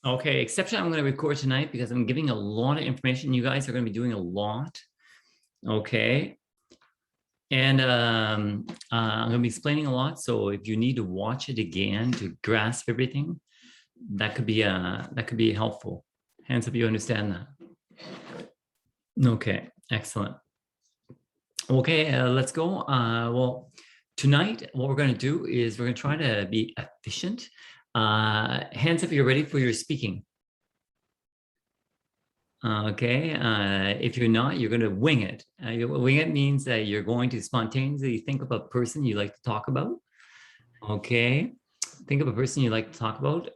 Okay, exception I'm going to record tonight because I'm giving a lot of information. You guys are going to be doing a lot. Okay. And I'm going to be explaining a lot. So if you need to watch it again to grasp everything, that could be helpful. Hands up, you understand that. Okay, excellent. Okay, let's go. Well, tonight, what we're going to do is we're going to try to be efficient. Hands up, you're ready for your speaking. Okay, if you're not, you're going to wing it. Wing it means that you're going to spontaneously think of a person you like to talk about. Okay, think of a person you like to talk about.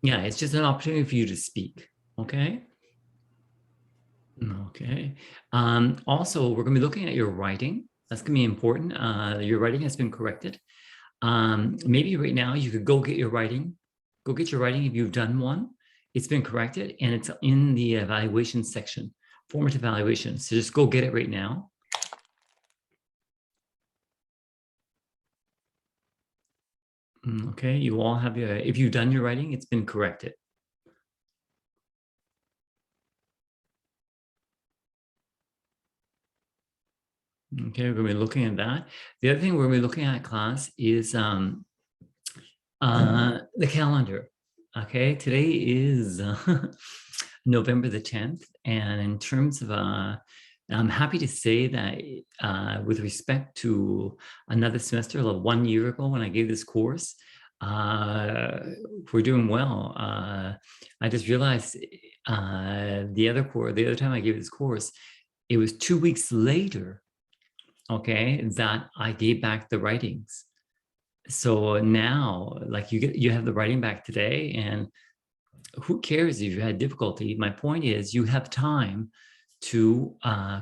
Yeah, it's just an opportunity for you to speak. Okay. Okay. Also, we're going to be looking at your writing. That's going to be important. Your writing has been corrected. Maybe right now you could go get your writing. Go get your writing if you've done one. It's been corrected and it's in the evaluation section, formative evaluation. So just go get it right now. Okay, you all have your, if you've done your writing, it's been corrected. Okay, we're going to be looking at that. The other thing we're going to be looking at, class, is the calendar. Okay, today is November the 10th. And in terms of, I'm happy to say that with respect to another semester, like 1 year ago when I gave this course, we're doing well. I just realized the other time I gave this course, it was 2 weeks later, okay, that I gave back the writings. So now, like you have the writing back today, and who cares if you had difficulty? My point is you have time to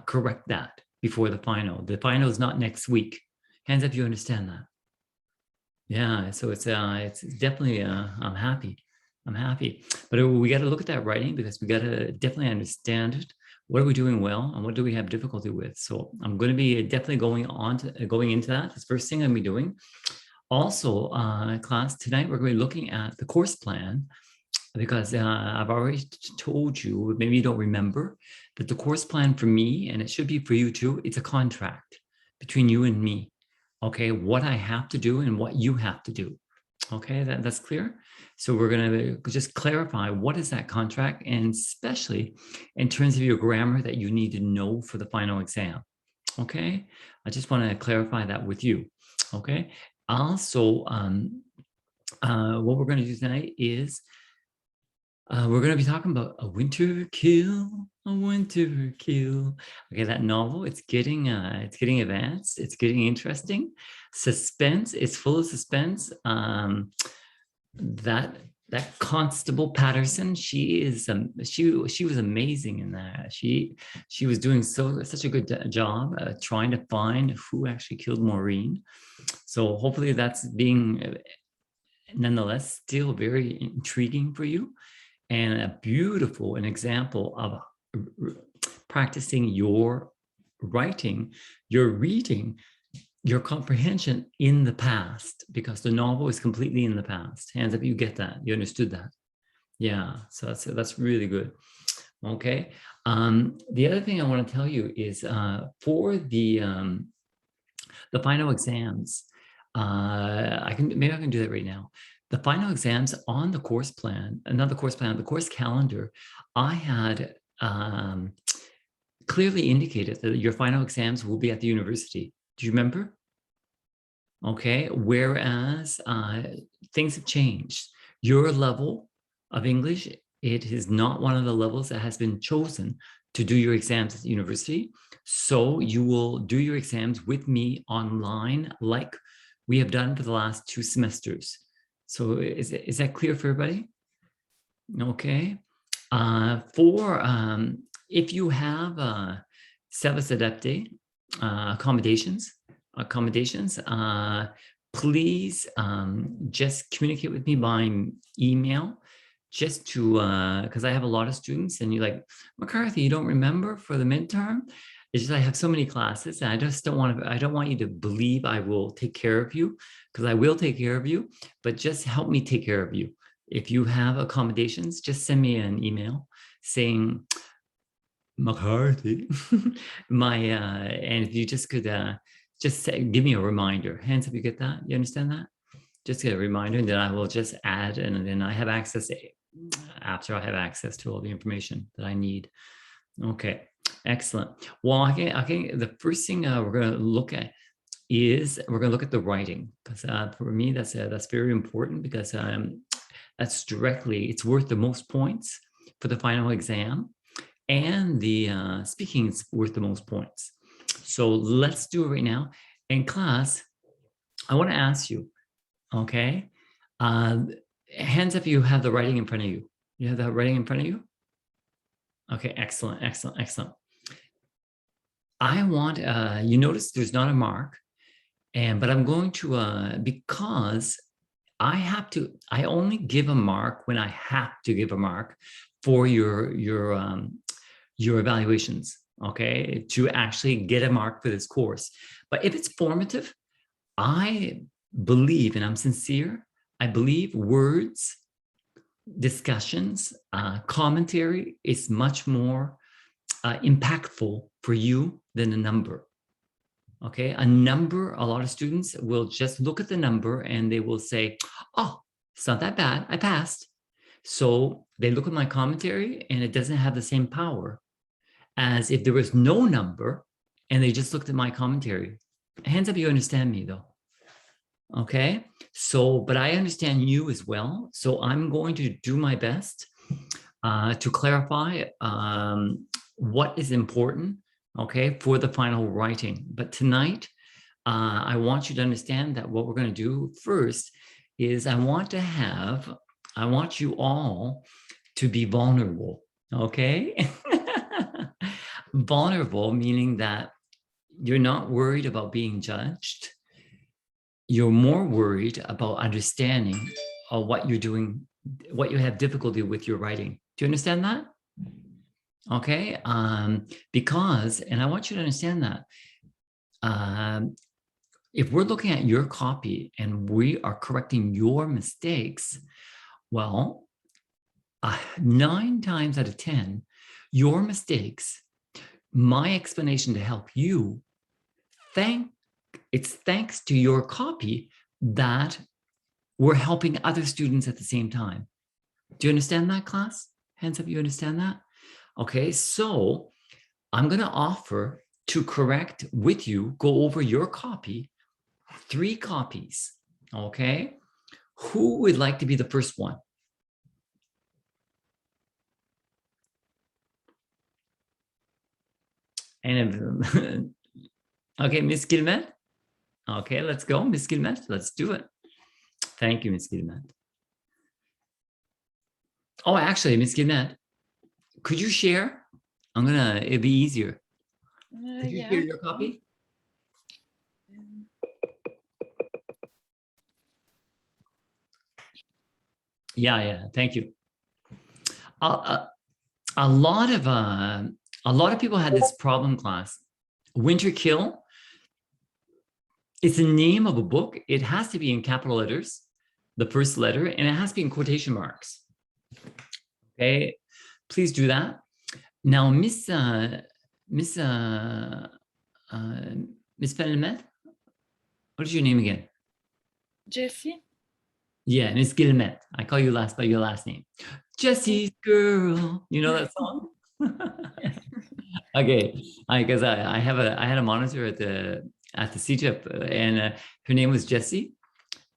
correct that before the final. The final is not next week. Hands up, you understand that? Yeah, so it's definitely, I'm happy. I'm happy. But we got to look at that writing because we got to definitely understand it. What are we doing well and what do we have difficulty with? So I'm going to be definitely going into that. That's the first thing I'm going to be doing. Also, class, tonight we're going to be looking at the course plan because I've already told you, maybe you don't remember, that the course plan for me, and it should be for you too, it's a contract between you and me. Okay, what I have to do and what you have to do. Okay, that's clear. So we're going to just clarify what is that contract, and especially in terms of your grammar that you need to know for the final exam. Okay, I just want to clarify that with you. Okay, also, what we're going to do tonight is we're going to be talking about a winter kill, a winter kill. Okay, that novel, it's getting advanced. It's getting interesting. Suspense, it's full of suspense. That Constable Patterson, she was amazing in that. She was doing such a good job trying to find who actually killed Maureen. So hopefully that's being nonetheless still very intriguing for you, and a beautiful an example of practicing your writing, your reading, your comprehension in the past, because the novel is completely in the past. Hands up, you get that, you understood that. Yeah, so that's really good. Okay, the other thing I want to tell you is for the final exams, maybe I can do that right now. The final exams on the course plan, not the course plan, the course calendar, I had clearly indicated that your final exams will be at the university. Do you remember? Okay, whereas things have changed. Your level of English, it is not one of the levels that has been chosen to do your exams at the university. So you will do your exams with me online, like we have done for the last 2 semesters. So is that clear for everybody? Okay. If you have service adapté accommodations, please just communicate with me by email, just to because I have a lot of students, and you're like, McCarthy, you don't remember for the midterm? It's just I have so many classes, and I just don't want to. I don't want you to believe I will take care of you, because I will take care of you. But just help me take care of you. If you have accommodations, just send me an email saying McCarthy. And if you just could just give me a reminder. Hands up, you get that? You understand that? Just get a reminder, and then I will just add, and then I have access after I have access to all the information that I need. Okay, excellent. Well, I think the first thing we're going to look at is we're going to look at the writing, because for me that's very important, because that's directly, it's worth the most points for the final exam, and the speaking is worth the most points. So let's do it right now. In class, I want to ask you, okay, hands up if you have the writing in front of you. You have the writing in front of you? Okay, excellent, excellent, excellent. I want, you notice there's not a mark, but I'm going to, because I only give a mark when I have to give a mark for your evaluations, okay, to actually get a mark for this course. But if it's formative, I believe, and I'm sincere, I believe words, discussions, commentary is much more impactful for you than a number. Okay, a number, a lot of students will just look at the number and they will say, oh, it's not that bad, I passed. So they look at my commentary and it doesn't have the same power as if there was no number and they just looked at my commentary. Hands up, you understand me though. Okay, so, but I understand you as well. So I'm going to do my best to clarify what is important, okay, for the final writing. But tonight, I want you to understand that what we're going to do first is I want you all to be vulnerable, okay? Vulnerable, meaning that you're not worried about being judged. You're more worried about understanding what you're doing, what you have difficulty with your writing. Do you understand that? Okay, because, and I want you to understand that if we're looking at your copy and we are correcting your mistakes, well, 9 times out of 10, your mistakes, my explanation to help you, it's thanks to your copy that we're helping other students at the same time. Do you understand that, class? Hands up, you understand that? Okay, so I'm going to offer to correct with you, go over your copy, 3 copies, okay? Who would like to be the first one? And okay, Miss Guillemette. Okay, let's go, Miss Guillemette. Let's do it. Thank you, Miss Guillemette. Oh, actually, Miss Guillemette, could you share? It'd be easier. Could you share your copy? Yeah, thank you. A lot of people had this problem, class. Winter Kill, it's the name of a book. It has to be in capital letters, the first letter, and it has to be in quotation marks. Okay, please do that. Now, Miss Fenelmet, what is your name again? Jessie. Yeah, Miss Guillemette. I call you by your last name. Jesse's girl. You know that song? Okay, because I had a monitor at the CGIP, and her name was Jessie,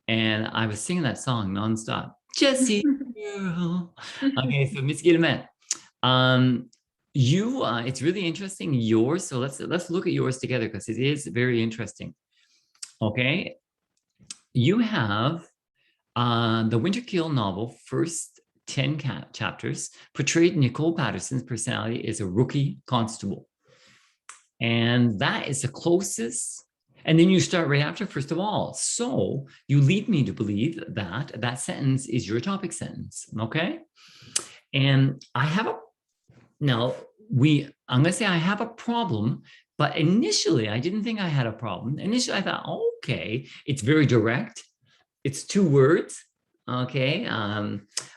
and I was singing that song nonstop. Jessie girl. Okay, so Miss Guillemette, it's really interesting, yours. So let's look at yours together, because it is very interesting. Okay, you have the Winter Kill novel, first 10 chapters, portrayed Nicole Patterson's personality as a rookie constable. And that is the closest. And then you start right after, first of all. So you lead me to believe that that sentence is your topic sentence, okay? And I have I'm gonna say I have a problem But initially, I didn't think I had a problem. Initially, I thought, okay, it's very direct. It's 2 words. Okay.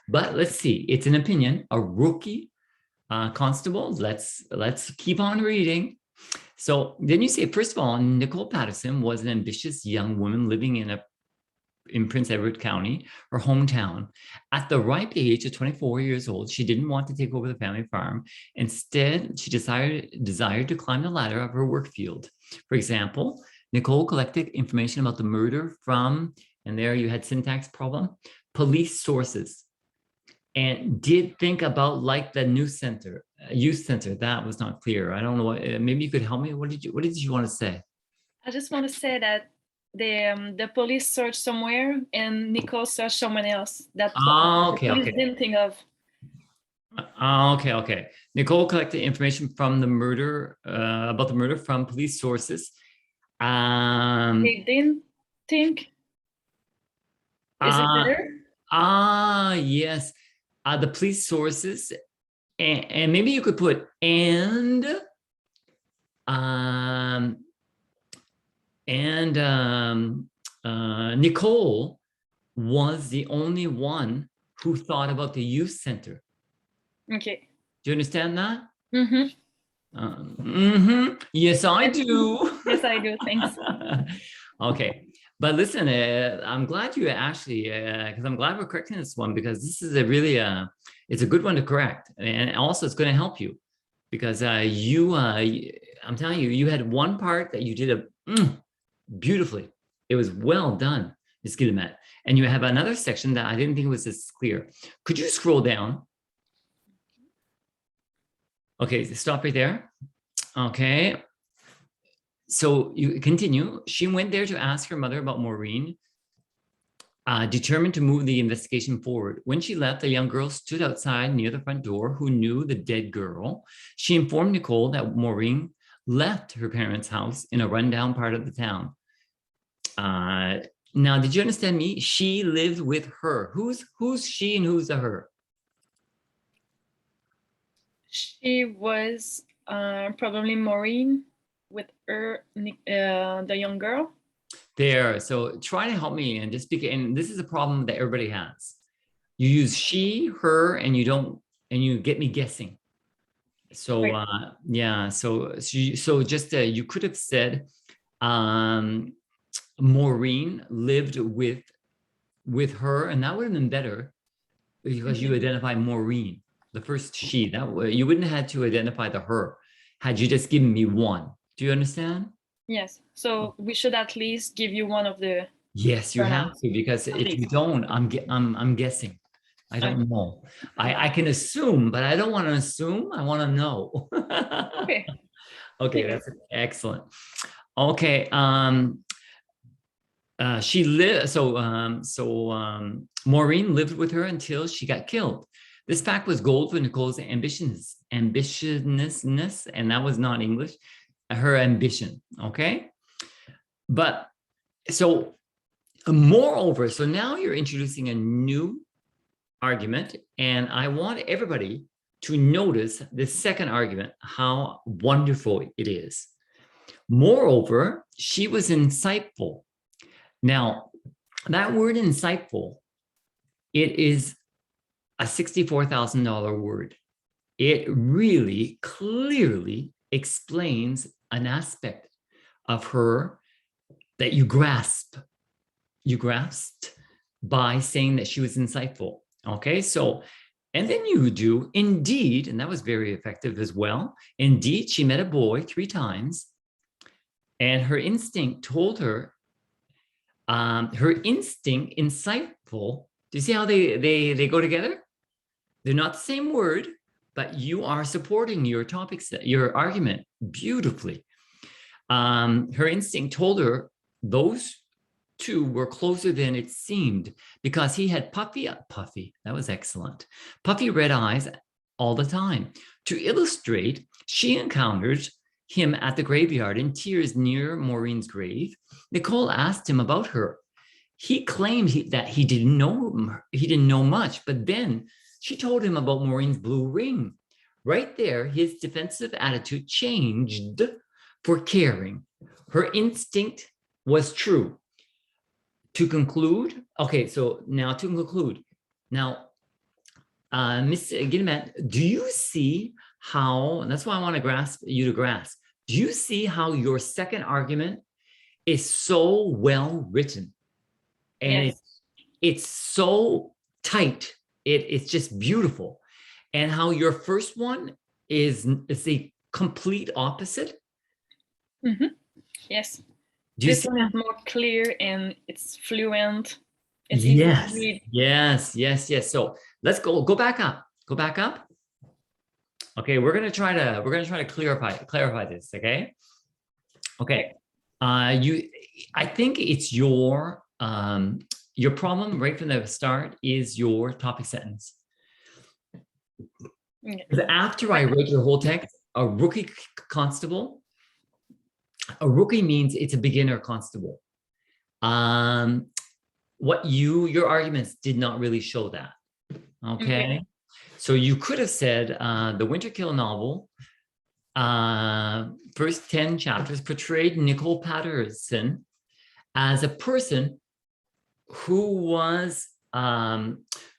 But let's see. It's an opinion. A rookie constable. Let's keep on reading. So then you say, first of all, Nicole Patterson was an ambitious young woman living in Prince Edward County, her hometown. At the ripe age of 24 years old, she didn't want to take over the family farm. Instead, she desired to climb the ladder of her work field. For example, Nicole collected information about the murder from, and there you had syntax problem, police sources, and did think about like the youth center. That was not clear. I don't know what, maybe you could help me. What did you want to say? I just want to say that the police searched somewhere and Nicole searched someone else that the Okay, police okay. didn't think of. Okay. Nicole collected information from the murder, about the murder from police sources. They didn't think. Is it better? Yes. The police sources, and maybe you could put um, Nicole was the only one who thought about the youth center. Okay. Do you understand that? Mm-hmm. Yes, I do. Yes, I do. Thanks. Okay. But listen, I'm glad you actually, because I'm glad we're correcting this one, because this is a really, it's a good one to correct. And also it's going to help you because I'm telling you, you had one part that you did beautifully. It was well done, Ms. Guillemette. And you have another section that I didn't think was as clear. Could you scroll down? Okay, stop right there. Okay. So you continue. She went there to ask her mother about Maureen, determined to move the investigation forward. When she left, a young girl stood outside near the front door who knew the dead girl. She informed Nicole that Maureen left her parents' house in a rundown part of the town. Now, did you understand me? She lived with her. Who's she and who's the her? She was probably Maureen with her, the young girl. There. So try to help me and just speak. And this is a problem that everybody has. You use she, her, and you get me guessing. So right. Yeah. So just you could have said Maureen lived with her, and that would have been better because you identify Maureen, the first she. That way you wouldn't have had to identify the her had you just given me one. Do you understand? Yes. So we should at least give you one of the. Yes, you have to, because if you don't, I'm guessing. I don't know. I can assume, but I don't want to assume. I want to know. Okay. Okay, that's excellent. Okay. She lived. So Maureen lived with her until she got killed. This fact was gold for Nicole's ambitiousness, and that was not English. Her ambition. Okay, but so moreover, so now you're introducing a new argument, and I want everybody to notice the second argument, how wonderful it is. Moreover, she was insightful. Now, that word insightful, it is a $64,000 word. It really clearly explains an aspect of her that you grasped by saying that she was insightful. Okay, so, and then you do indeed, and that was very effective as well. Indeed, she met a boy 3 times, and her instinct told her, insightful. Do you see how they go together? They're not the same word, but you are supporting your topics, your argument beautifully. Her instinct told her those 2 were closer than it seemed because he had puffy, that was excellent, puffy red eyes all the time. To illustrate, she encountered him at the graveyard in tears near Maureen's grave. Nicole asked him about her. He claimed that he didn't know much, but then she told him about Maureen's blue ring. Right there, his defensive attitude changed for caring. Her instinct was true. To conclude, okay, so now to conclude, now, Ms. Guillemette, do you see how, and that's why I want to grasp you to grasp, do you see how your second argument is so well written? And Yes. it's so tight. It's just beautiful. And how your first one is the complete opposite. Mm-hmm. Yes. Do you This see one that? is more clear and it's fluent. It's easy to read. Yes. So let's go back up. Go back up. Okay, we're gonna try to clarify this. Okay. Okay. I think it's your problem right from the start is your topic sentence. Okay. After I read your whole text, a rookie constable, a rookie means it's a beginner constable. What your arguments did not really show that. Okay. So you could have said the Winterkill novel, first 10 chapters portrayed Nicole Patterson as a person who was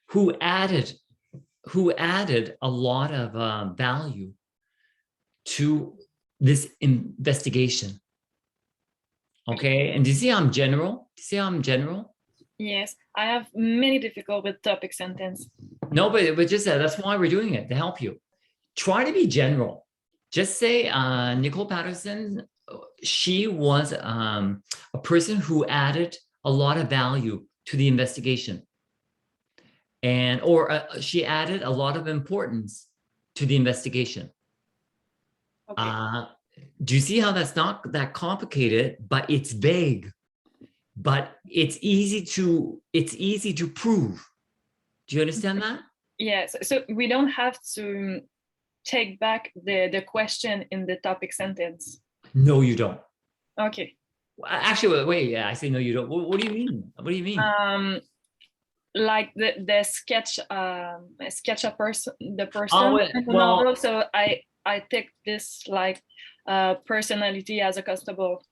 who added a lot of value to this investigation. Okay, and do you see how I'm general? Yes, I have many difficulty with topic sentence. No, but just that's why we're doing it, to help you. Try to be general. Just say Nicole Patterson, she was a person who added a lot of value to the investigation. Or she added a lot of importance to the investigation. Okay. Do you see how that's not that complicated, but it's vague, but it's easy to prove. Do you understand that? Yes. So we don't have to take back the question in the topic sentence. No, you don't. Okay. Actually, wait. Yeah, I say no, you don't. What do you mean? What do you mean? Like the sketch a person, the person in the well, novel. So I picked this like personality as a constable.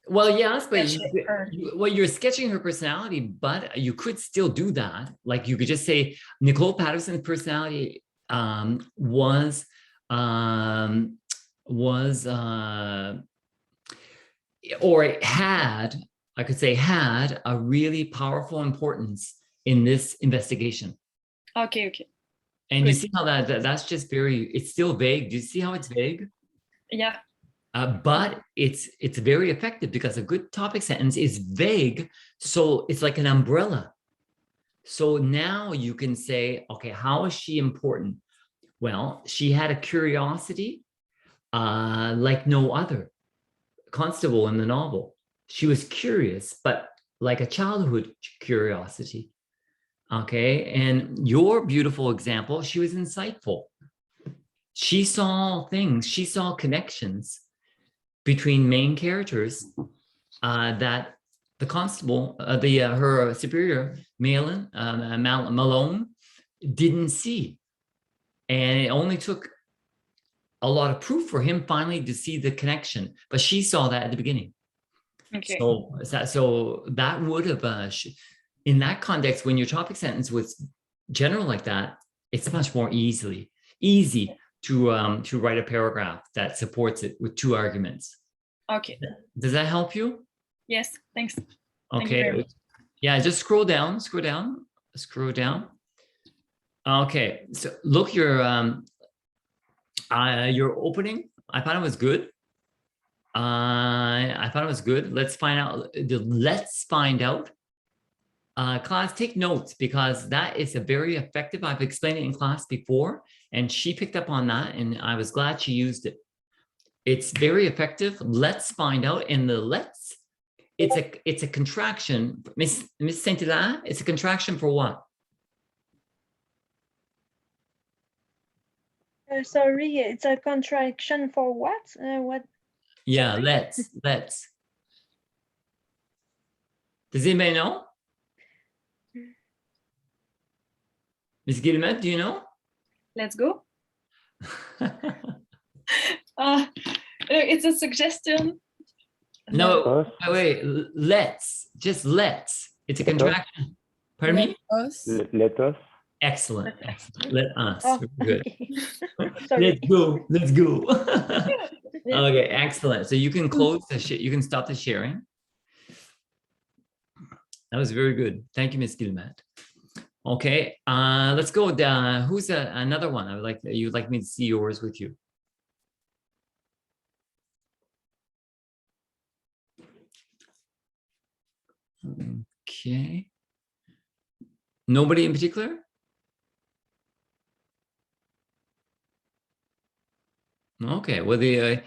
Well, yes, but you're sketching her personality, but you could still do that. Like you could just say Nicole Patterson's personality was or it had, I could say had a really powerful importance in this investigation. Okay. And you see how that's just it's still vague. Do you see how it's vague? Yeah. But it's very effective because a good topic sentence is vague. So it's like an umbrella. So now you can say, okay, how is she important? Well, she had a curiosity like no other constable in the novel. She was curious, but like a childhood curiosity. Okay. And your beautiful example, she was insightful. She saw things, she saw connections between main characters that the constable, her superior, Malone, didn't see. And it only took a lot of proof for him finally to see the connection. But she saw that at the beginning. Okay. So that would have, in that context, when your topic sentence was general like that, it's much more easy to write a paragraph that supports it with two arguments. Okay. Does that help you? Yes, thanks. Okay. Yeah, just scroll down. Okay, so look, your opening, I thought it was good. Let's find out. Class, take notes because that is a very effective. I've explained it in class before, and she picked up on that, and I was glad she used it. It's very effective. Let's find out. And the let's, it's a contraction. Miss Saint-Hilaire, it's a contraction for what? Sorry, it's a contraction for what? What? Yeah, let's. Does anybody know? Ms. Guillemette, do you know? Let's go. It's a suggestion. No, Us. wait, let's, just let's. It's a contraction. Pardon me? Us. Let us. Excellent, excellent. Let us, Oh, good. sorry. Let's go. Okay, excellent. So you can close the you can stop the sharing. That was very good. Thank you, Ms. Gilmet. Okay, let's go. Who's another one? I would like you'd like me to see yours with you. Okay. Nobody in particular? Okay. Well, the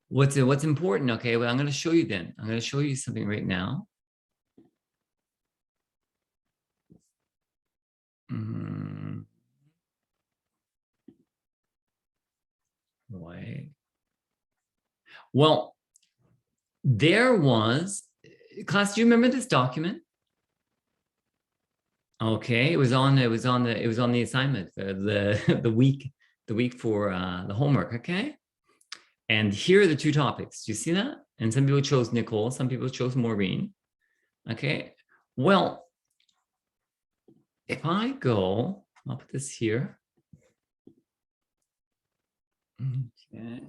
what's important? Okay. Well, I'm going to show you then. I'm going to show you something right now. Wait. Well, there was class. Do you remember this document? Okay, it was on the assignment, the week for the homework. Okay, and here are the two topics. Do you see that? And some people chose Nicole, some people chose Maureen. Okay, well, if I go, I'll put this here. Okay.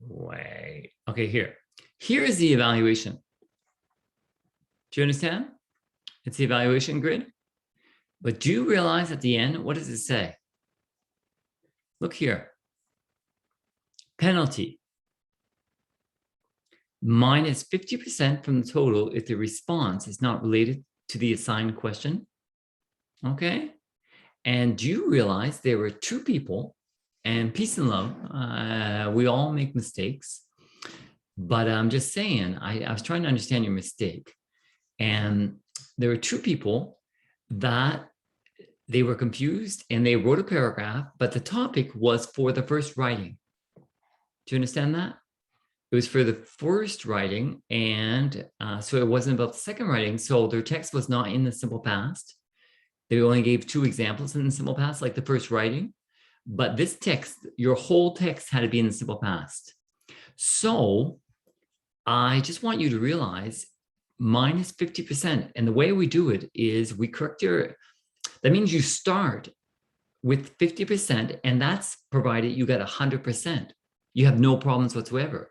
Wait. Okay, here. Here is the evaluation. Do you understand? It's the evaluation grid. But do you realize at the end, what does it say? Look here. Penalty. Minus 50% from the total if the response is not related to the assigned question. Okay. And do you realize there were two people, and peace and love, we all make mistakes. But I'm just saying, I was trying to understand your mistake. And there were two people that they were confused and they wrote a paragraph, but the topic was for the first writing. Do you understand that? It was for the first writing, and so it wasn't about the second writing. So their text was not in the simple past. They only gave two examples in the simple past, like the first writing. But this text, your whole text had to be in the simple past. So I just want you to realize minus 50%. And the way we do it is we correct that means you start with 50%, and that's provided you got 100%. You have no problems whatsoever.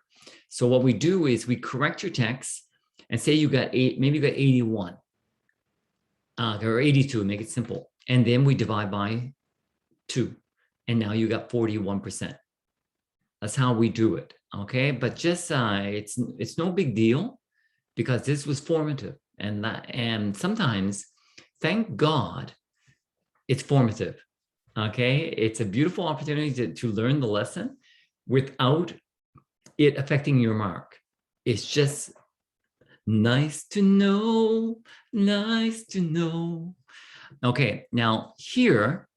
So what we do is we correct your text and say you got maybe you got 81 or 82, make it simple. And then we divide by 2. And now you got 41%. That's how we do it. Okay. But just it's no big deal, because this was formative, and sometimes, thank God, it's formative. Okay. It's a beautiful opportunity to learn the lesson without it affecting your mark. It's just nice to know, nice to know. Okay, now here,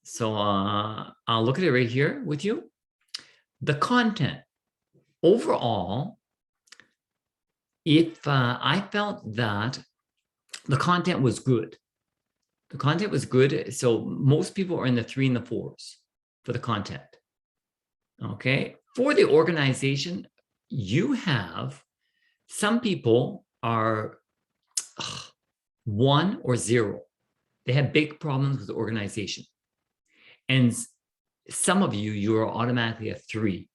so I'll look at it right here with you. The content, overall, if I felt that the content was good. The content was good, so most people are in the 3 and the 4s for the content. Okay, for the organization, you have some people are 1 or 0. They have big problems with the organization. And some of you are automatically a 3.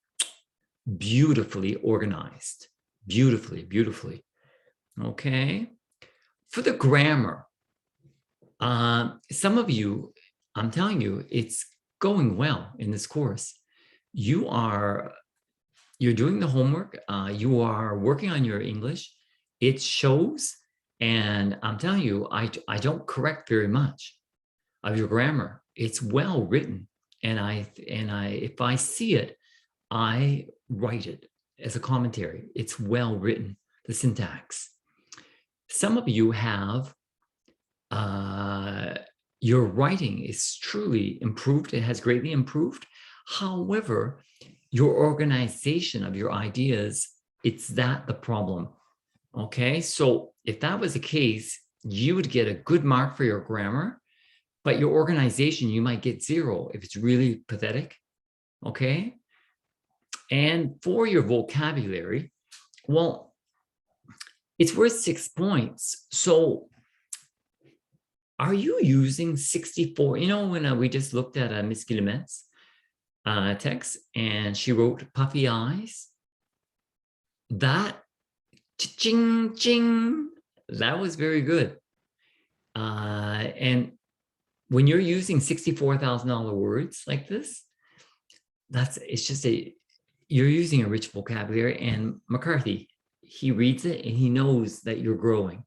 Beautifully organized. Beautifully, beautifully. Okay. For the grammar, some of you, I'm telling you, it's going well in this course. You're doing the homework. You are working on your English. It shows. And I'm telling you, I don't correct very much of your grammar. It's well written. And if I see it, I write it as a commentary. It's well written, the syntax. Some of you have, your writing is truly improved. It has greatly improved. However, your organization of your ideas, it's that the problem. Okay, so if that was the case, you would get a good mark for your grammar, but your organization, you might get 0 if it's really pathetic. Okay, And for your vocabulary, well, it's worth 6 points. So are you using 64? You know, when we just looked at Miss Guillemet's text and she wrote puffy eyes, that ching ching, that was very good. And when you're using $64,000 words like this, it's just you're using a rich vocabulary. And McCarthy, he reads it and he knows that you're growing.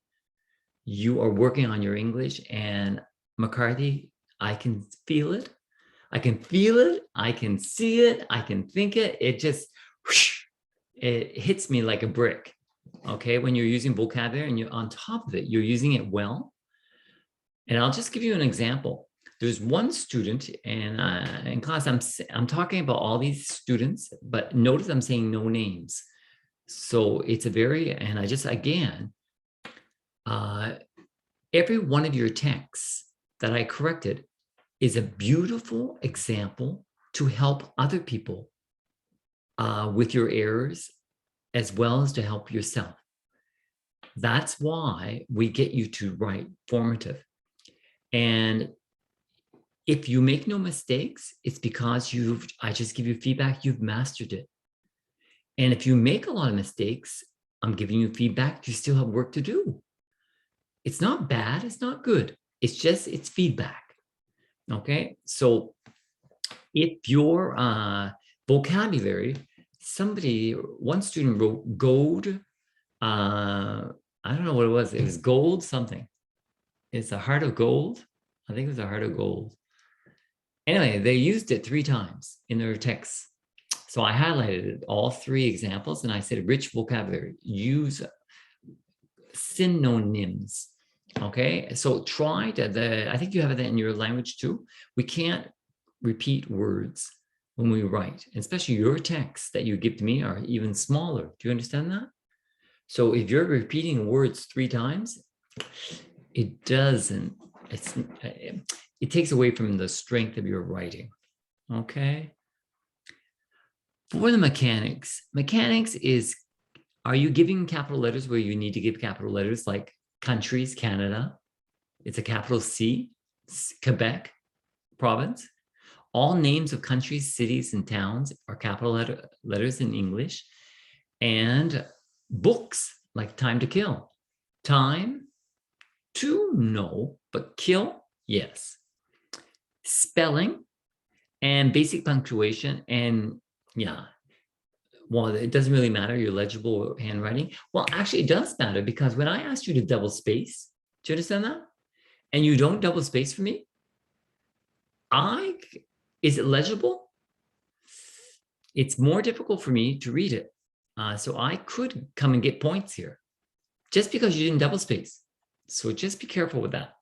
You are working on your English, and McCarthy, I can feel it. I can feel it. I can see it. I can think it. It just, whoosh, it hits me like a brick. Okay, when you're using vocabulary and you're on top of it, you're using it well. And I'll just give you an example. There's one student, and in class, I'm talking about all these students, but notice I'm saying no names. So it's a very, and I just, again, every one of your texts that I corrected is a beautiful example to help other people with your errors, as well as to help yourself. That's why we get you to write formative. And if you make no mistakes, it's because I just give you feedback, you've mastered it. And if you make a lot of mistakes, I'm giving you feedback, you still have work to do. It's not bad, it's not good. It's feedback. Okay, so if your vocabulary, one student wrote gold, I don't know what it was gold something. It's a heart of gold. I think it was a heart of gold. Anyway, they used it 3 times in their texts. So I highlighted all 3 examples and I said, rich vocabulary, use synonyms. Okay, so try to, I think you have that in your language too. We can't repeat words when we write, especially your texts that you give to me are even smaller. Do you understand that? So if you're repeating words 3 times, it doesn't, it takes away from the strength of your writing. Okay. For the mechanics is, are you giving capital letters where you need to give capital letters, like countries, Canada, it's a capital C, Quebec province. All names of countries, cities, and towns are capital letters in English. And books, like Time to Kill. Time to, no, but kill, yes. Spelling and basic punctuation, and yeah, well, it doesn't really matter, your legible handwriting. Well, actually it does matter, because when I asked you to double space, do you understand that? And you don't double space for me, is it legible? It's more difficult for me to read it. So I could come and get points here just because you didn't double space. So just be careful with that.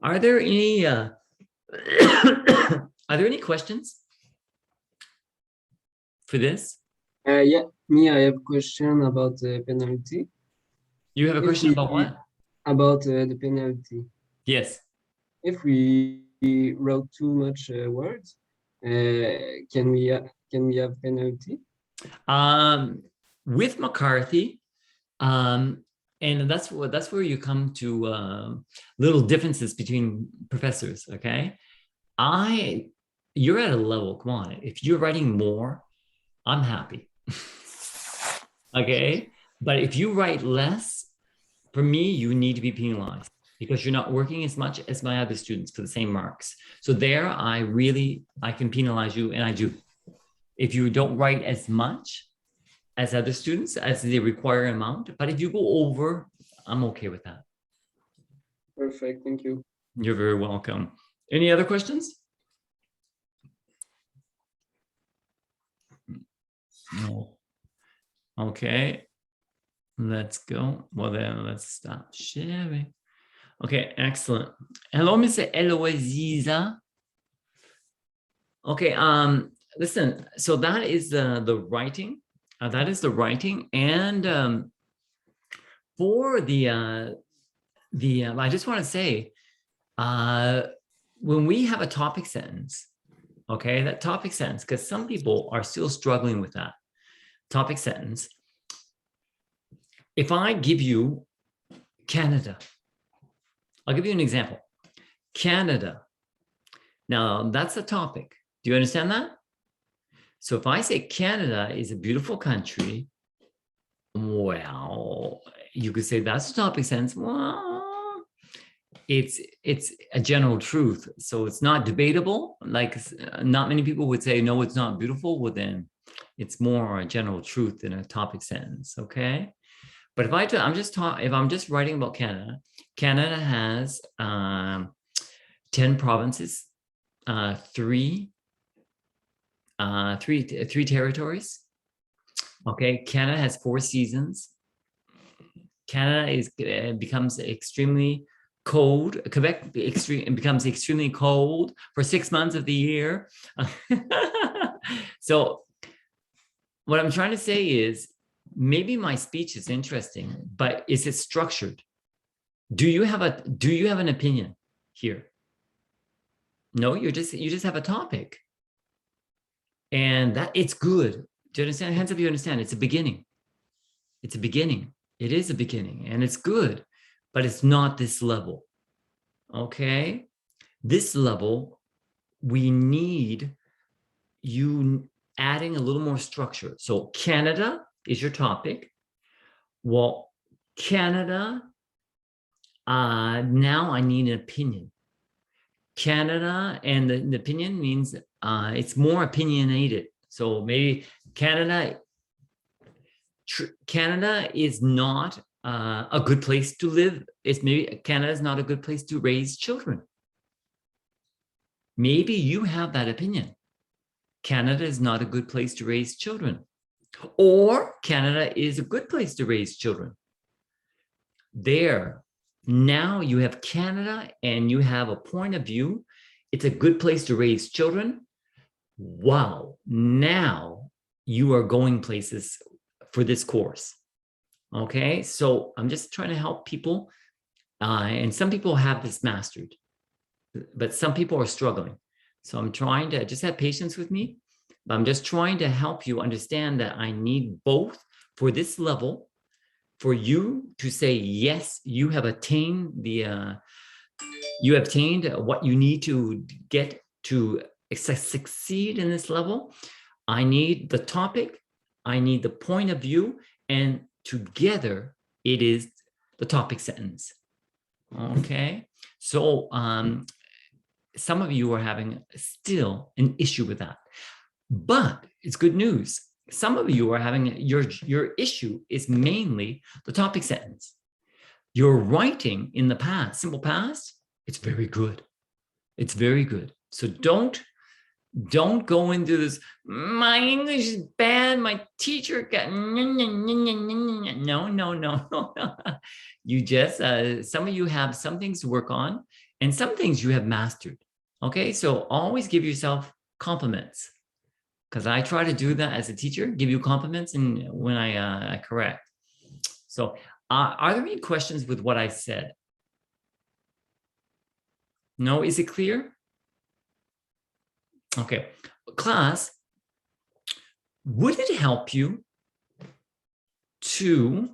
Are there any questions for this? Yeah, me, I have a question about the penalty. You have a question about what? About the penalty. Yes. If we wrote too much words, can we have penalty? With McCarthy, and that's where you come to little differences between professors. Okay, you're at a level. Come on, if you're writing more, I'm happy. Okay, but if you write less, for me, you need to be penalized, because you're not working as much as my other students for the same marks. So there, I can penalize you, and I do. If you don't write as much as other students, as the required amount, but if you go over, I'm okay with that. Perfect, thank you. You're very welcome. Any other questions? No. Okay, let's go. Well then, let's stop sharing. Okay, excellent. Hello, Mr. Eloisiza. Okay, listen, so that is the writing. That is the writing, and for the I just want to say, when we have a topic sentence, Okay, that topic sentence, because some people are still struggling with that topic sentence. If I give you Canada, I'll give you an example. Canada. Now that's a topic. Do you understand that? So if I say Canada is a beautiful country, well, you could say that's a topic sentence. Well, it's a general truth. So it's not debatable. Like not many people would say, no, it's not beautiful. Well, then it's more a general truth than a topic sentence. Okay. But if I'm just writing about Canada, Canada has 10 provinces, three territories. Okay, Canada has 4 seasons. Canada becomes extremely cold. Quebec becomes extremely cold for 6 months of the year. So what I'm trying to say is, maybe my speech is interesting, but is it structured? Do you have an opinion here? No, you just have a topic. And that it's good. Do you understand? Hands up, you understand. It's a beginning. It's a beginning. It is a beginning and it's good, but it's not this level. Okay. This level, we need you adding a little more structure. So Canada is your topic. Well, Canada, now I need an opinion. Canada, and the opinion means it's more opinionated. So maybe Canada is not a good place to live. Maybe Canada is not a good place to raise children. Maybe you have that opinion. Canada is not a good place to raise children. Or Canada is a good place to raise children. There, now you have Canada and you have a point of view. It's a good place to raise children. Wow, now you are going places for this course. Okay, so I'm just trying to help people. And some people have this mastered, but some people are struggling. So I'm trying to just have patience with me. I'm just trying to help you understand that I need both for this level, for you to say, yes, you have attained what you need to get to succeed in this level. I need the topic, I need the point of view, and together it is the topic sentence. Okay, so some of you are having still an issue with that, but it's good news. Some of you are having your issue is mainly the topic sentence. Your writing in the past, simple past, it's very good. It's very good. So don't go into this, my English is bad, my teacher got, no. You just, some of you have some things to work on and some things you have mastered. Okay, so always give yourself compliments, because I try to do that as a teacher, give you compliments and when I correct. So are there any questions with what I said? No, is it clear? Okay, class, would it help you to,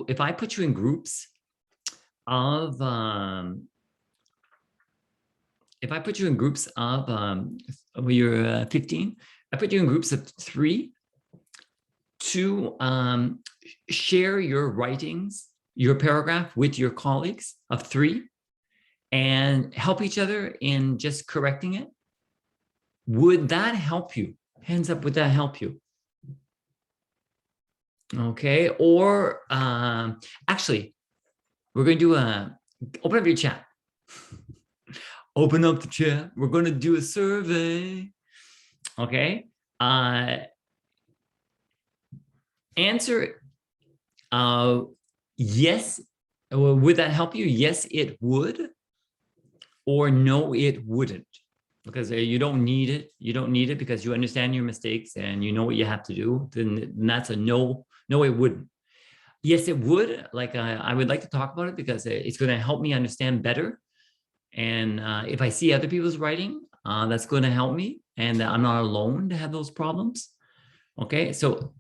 if I put you in groups of, when you're 15, I put you in groups of 3 to share your writings, your paragraph with your colleagues of 3 and help each other in just correcting it? Would that help you? Hands up, would that help you? Okay, or actually, we're going to do open up your chat. Open up the chat. We're going to do a survey. Okay. Answer yes. Would that help you? Yes, it would. Or no, it wouldn't. Because you don't need it. You don't need it because you understand your mistakes and you know what you have to do. Then that's a no. No, it wouldn't. Yes, it would. Like I would like to talk about it because it's going to help me understand better. And if I see other people's writing, that's going to help me, and I'm not alone to have those problems. Okay, so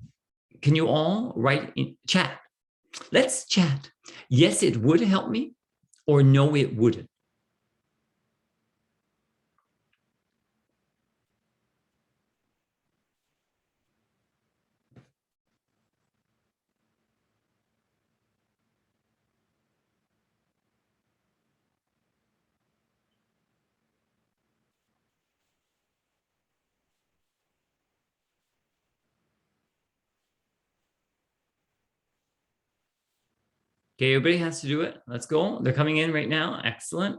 can you all write in chat? Let's chat. Yes, it would help me, or no, it wouldn't. Okay, everybody has to do it. Let's go. They're coming in right now. Excellent.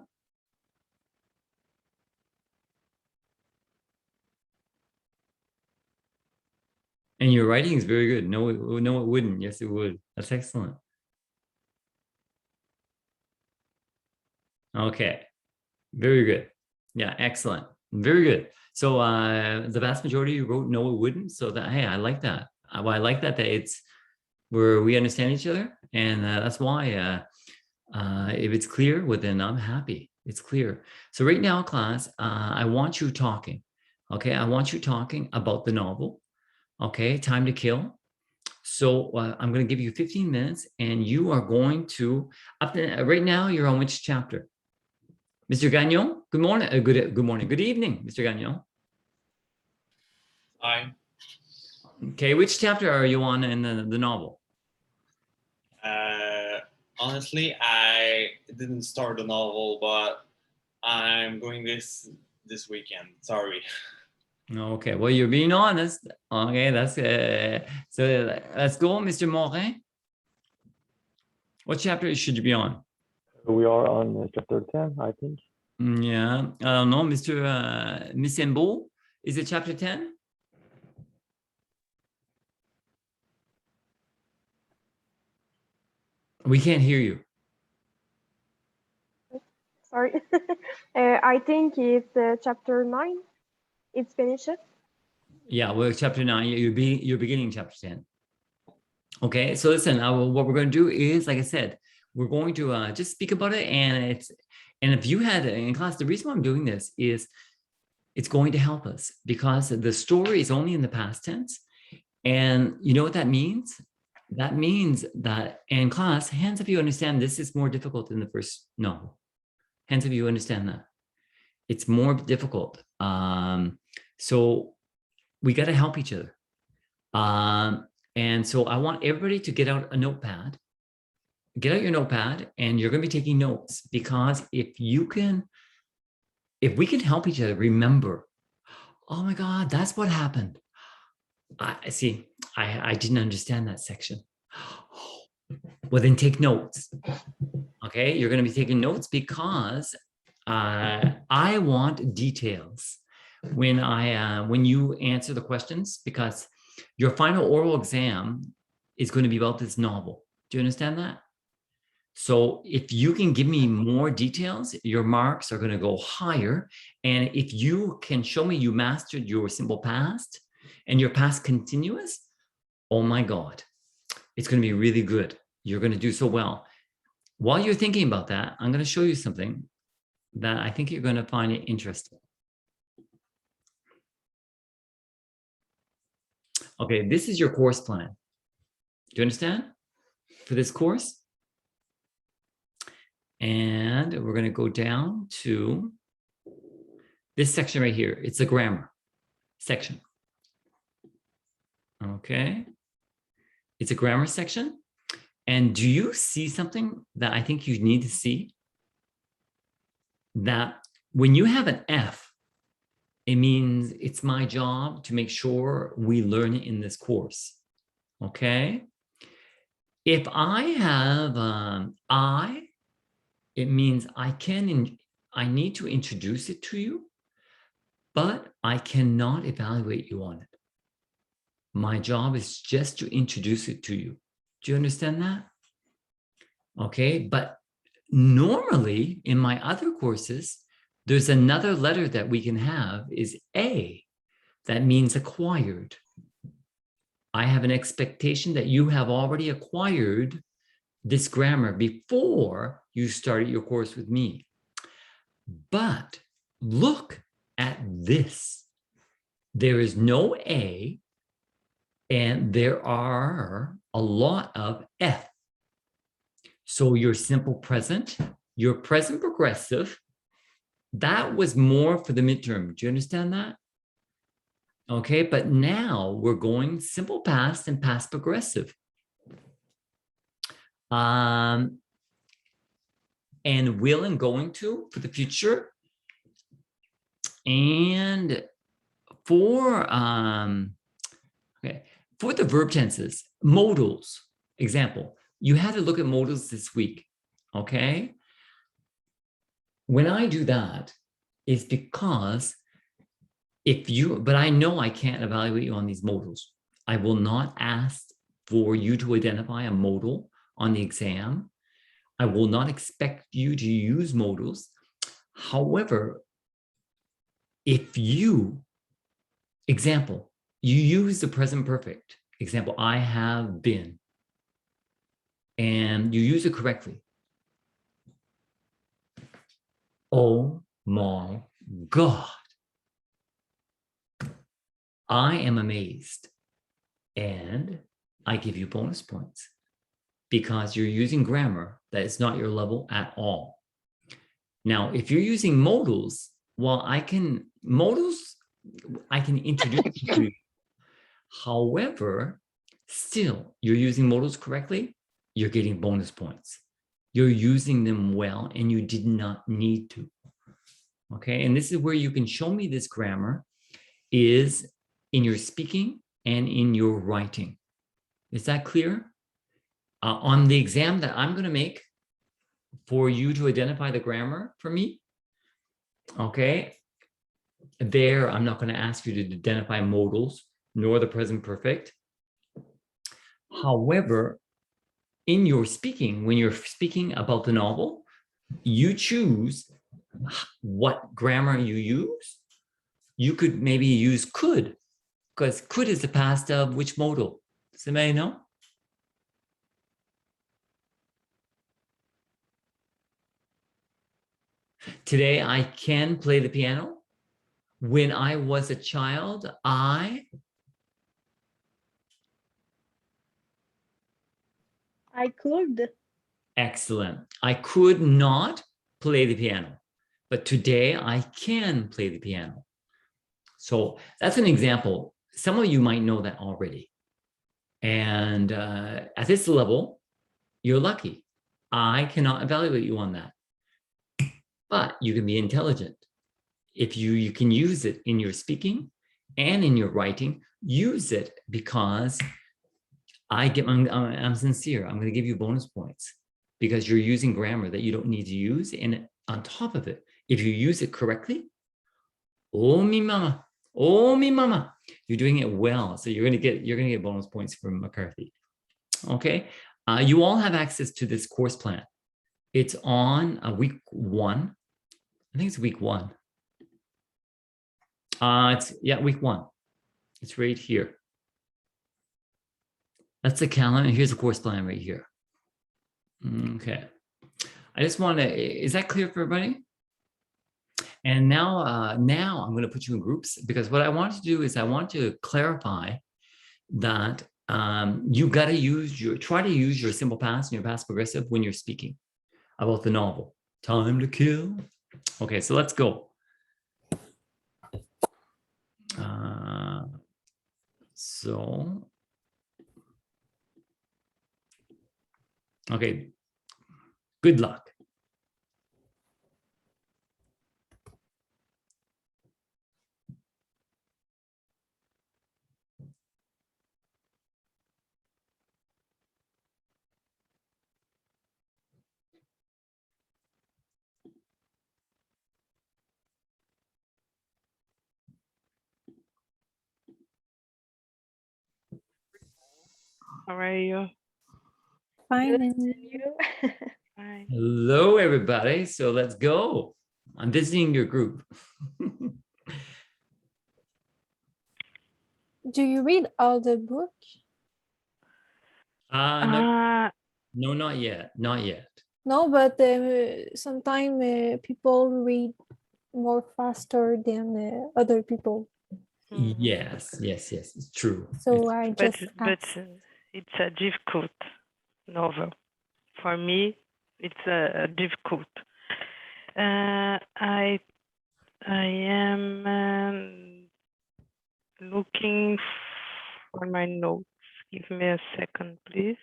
And your writing is very good. No, no, it wouldn't. Yes, it would. That's excellent. Okay, very good. Yeah, excellent. Very good. So the vast majority wrote no, it wouldn't. So that, hey, I like that. Well, I like that it's where we understand each other, and that's why if it's clear, well, then I'm happy. It's clear. So right now, class, I want you talking. Okay, I want you talking about the novel. Okay, Time to Kill. So I'm going to give you 15 minutes, and you are going to right now. You're on which chapter? Mr. Gagnon, good morning. Good morning. Good evening, Mr. Gagnon. Hi. Okay, which chapter are you on in the novel? Honestly, I didn't start the novel, but I'm going this weekend. Sorry. Okay, well, you're being honest. Okay, that's so let's go, Mr. Morin. What chapter should you be on? We are on chapter 10, I think. Yeah, no, Mr. Missembo, is it chapter 10? We can't hear you. Sorry. I think it's chapter 9. It's finished. Yeah, well, chapter 9, you're beginning chapter 10. Okay, so listen, what we're going to do is, like I said, we're going to just speak about it, and if you had in class, the reason why I'm doing this is it's going to help us because the story is only in the past tense. And you know what that means? That means that in class, hands if you understand this is more difficult than the first novel. Hands if you understand that. It's more difficult. So we got to help each other. And so I want everybody to get out a notepad. Get out your notepad, and you're going to be taking notes, because if we can help each other remember, oh my God, that's what happened. I see. I didn't understand that section. Well, then take notes. Okay, you're going to be taking notes because I want details when you answer the questions, because your final oral exam is going to be about this novel. Do you understand that? So if you can give me more details, your marks are going to go higher. And if you can show me you mastered your simple past and your past continuous, oh my God, it's going to be really good. You're going to do so well. While you're thinking about that, I'm going to show you something that I think you're going to find it interesting. Okay, this is your course plan. Do you understand? For this course? And we're going to go down to this section right here. It's the grammar section. Okay. It's a grammar section. And do you see something that I think you need to see? That when you have an F, it means it's my job to make sure we learn it in this course. Okay. If I have I, it means I need to introduce it to you, but I cannot evaluate you on it. My job is just to introduce it to you. Do you understand that? Okay, but normally in my other courses, there's another letter that we can have is A. That means acquired. I have an expectation that you have already acquired this grammar before you started your course with me. But look at this. There is no A, and there are a lot of F. So your simple present, your present progressive, that was more for the midterm. Do you understand that? Okay, but now we're going simple past and past progressive. And will and going to for the future. And for for the verb tenses, modals, example, you had to look at modals this week, okay? When I do that, it's because but I know I can't evaluate you on these modals. I will not ask for you to identify a modal on the exam. I will not expect you to use modals. However, if you, example, you use the present perfect, example, I have been, and you use it correctly. Oh my God. I am amazed. And I give you bonus points because you're using grammar that is not your level at all. Now, if you're using modals, well, I can introduce you to. However, still, you're using modals correctly, you're getting bonus points. You're using them well, and you did not need to. Okay, and this is where you can show me this grammar is in your speaking and in your writing. Is that clear? On the exam that I'm going to make for you to identify the grammar for me, okay, there I'm not going to ask you to identify modals nor the present perfect. However, in your speaking, when you're speaking about the novel, you choose what grammar you use. You could maybe use could, because could is the past of which modal? Does anybody know? Today, I can play the piano. When I was a child, I could. Excellent. I could not play the piano, but today I can play the piano. So that's an example. Some of you might know that already. And at this level, you're lucky. I cannot evaluate you on that. But you can be intelligent. If you can use it in your speaking and in your writing, use it because I'm sincere. I'm going to give you bonus points because you're using grammar that you don't need to use. And on top of it, if you use it correctly, oh mi mama, you're doing it well. So you're going to get bonus points from McCarthy. Okay. You all have access to this course plan. It's on week 1. I think it's week 1. Week 1. It's right here. That's the calendar. Here's the course plan right here. Okay. I just want to, is that clear for everybody? And now I'm going to put you in groups because what I want to do is I want to clarify that you got to try to use your simple past and your past progressive when you're speaking about the novel. Time to Kill. Okay, so let's go. Okay, good luck. How are you? Good. Fine. And You? Fine. Hello, everybody. So let's go. I'm visiting your group. do you read all the book? No, not yet. Not yet. No, but sometimes people read more faster than other people. Yes, yes, yes, it's true. So I But just but asked. it's a difficult novel. For me, it's a difficult. I am looking for my notes. Give me a second, please.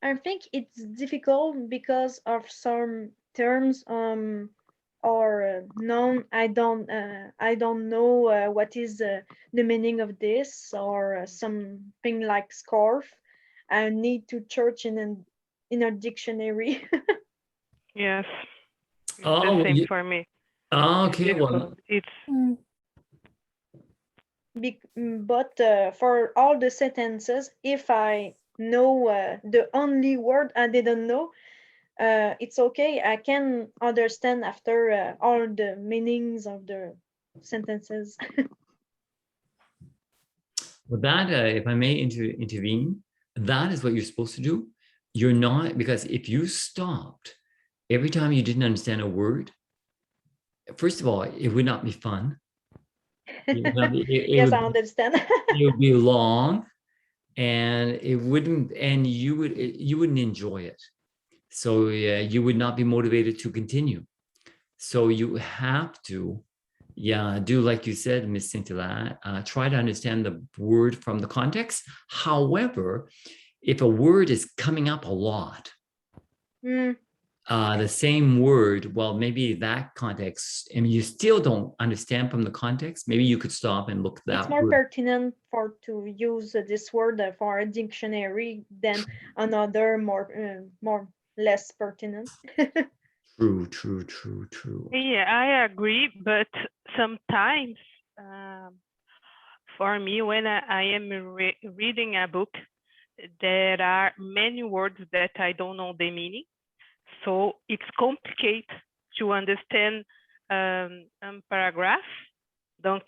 I think it's difficult because of some terms or known. I don't know what is the meaning of this or something like scarf. I need to search in a dictionary. Yes, it's Oh, the same for me. It's okay, well, difficult. It's Mm. But for all the sentences, if I know the only word I didn't know, it's okay. I can understand after all the meanings of the sentences. well, that, if I may intervene, that is what you're supposed to do. You're not, because if you stopped every time you didn't understand a word, first of all, it would not be fun. It would, not be, Yes, I understand. it would be long, and it wouldn't, and you wouldn't enjoy it. So yeah, you would not be motivated to continue. So you have to, yeah, do like you said, Miss Cynthia, try to understand the word from the context. However, if a word is coming up a lot, Mm, the same word, well, maybe that context, and you still don't understand from the context, maybe you could stop and look at it's that more word. pertinent for to use this word for a dictionary than another more less pertinent. True, true, true, true. yeah, I agree. But sometimes, for me, when I am reading a book, there are many words that I don't know the meaning. So it's complicated to understand paragraph. Donc,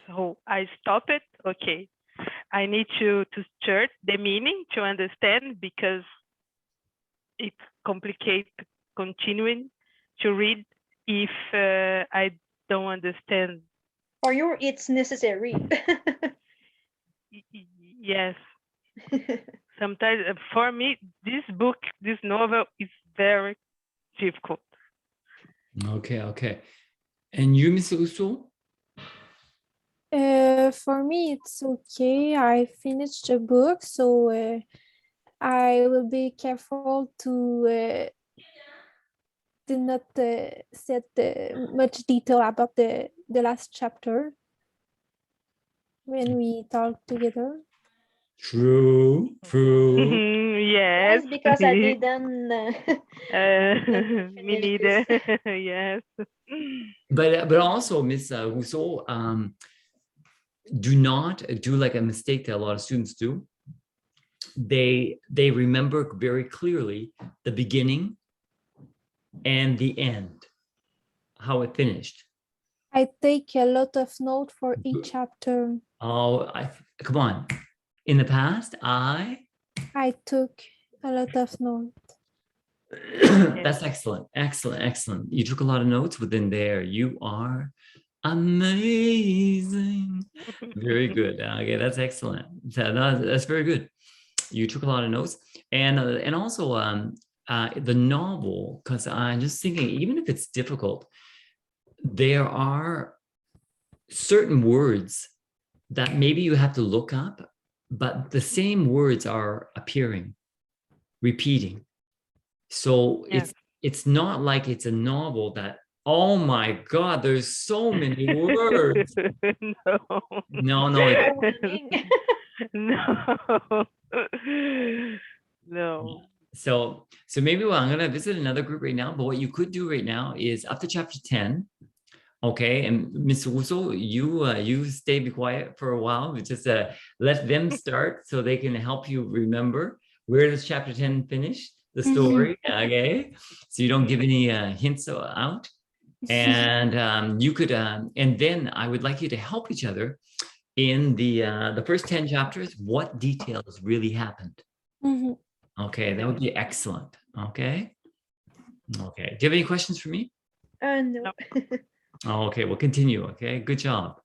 so I stop it. Okay, I need to search the meaning to understand because it's complicated continuing to read if I don't understand. For you, it's necessary. Yes. Sometimes for me, this book, this novel is very difficult. Okay, okay. And you, Mr. Rousseau? For me, it's okay. I finished the book, so I will be careful to do not set much detail about the last chapter when we talk together. True, true. Yes. Yes, because I didn't Me finish neither. this. Yes. But also, Miss Rousseau, do not do like a mistake that a lot of students do. They remember very clearly the beginning and the end, how it finished. I take a lot of note for each chapter. Oh, come on. In the past, I took a lot of note. that's excellent, excellent, excellent. You took a lot of notes within there. You are amazing. Very good. Okay, that's excellent. That's very good. You took a lot of notes, and also the novel, because I'm just thinking, even if it's difficult, there are certain words that maybe you have to look up, but the same words are appearing, repeating. So Yes. it's not like it's a novel that, oh my God, there's so many words. No. No, No. No. So maybe I'm gonna visit another group right now, but what you could do right now is up to chapter 10. Okay, and Ms. Russo, you stay be quiet for a while, but just let them start so they can help you remember where does chapter 10 finish the story. Okay, so you don't give any hints out, and you could and then I would like you to help each other in the first 10 chapters, what details really happened. Mhm. Okay, that would be excellent. Okay. Okay. Do you have any questions for me? No. Oh, okay, we'll continue. Okay, good job.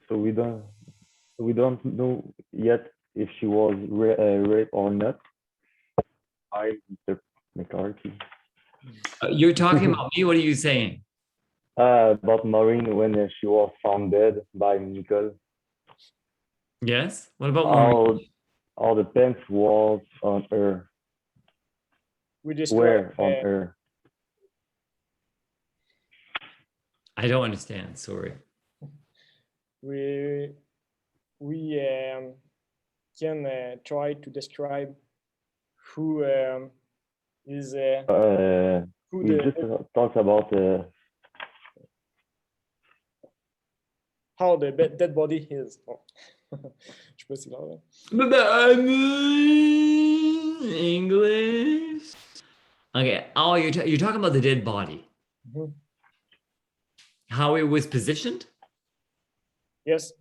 So we don't know yet if she was raped or not. Hi, Mr. McCarthy. You're talking about me. What are you saying? About Maureen when she was found dead by Nicole. Yes. What about Maureen? All the pens was on her. We Where describe on her? I don't understand. Sorry. we can try to describe who is who We the just talked about how the dead body is. Oh. Je sais pas si là. English. Okay. Oh, you're talking about the dead body. Mhm. How it was positioned? Yes.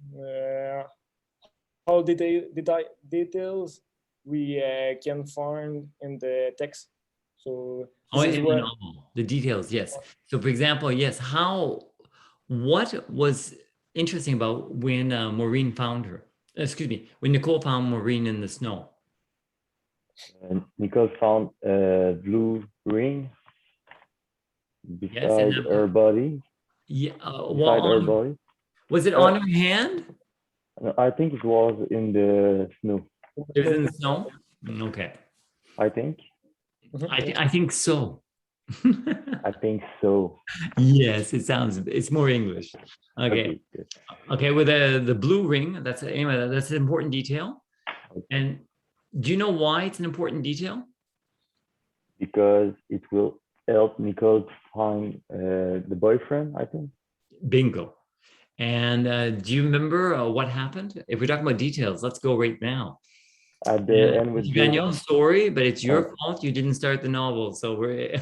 All details we can find in the text. So Oh, this is in the where novel, the details, yes. So, for example, yes, what was interesting about when Maureen found her? Excuse me, when Nicole found Maureen in the snow? Nicole found a blue ring Yes, beside and her body. yeah, Beside her body. was it on her hand? I think it was in the snow. It was in the snow. Okay, I think. I think so. I think so. Yes, it's more English. Okay. Good. Okay, with the blue ring, that's anyway, that's an important detail. And do you know why it's an important detail? Because it will help Nicole find the boyfriend, I think. Bingo. And do you remember what happened? If we're talking about details, let's go right now. At the end with It's Daniel's story, but it's your Oh. fault you didn't start the novel. So we're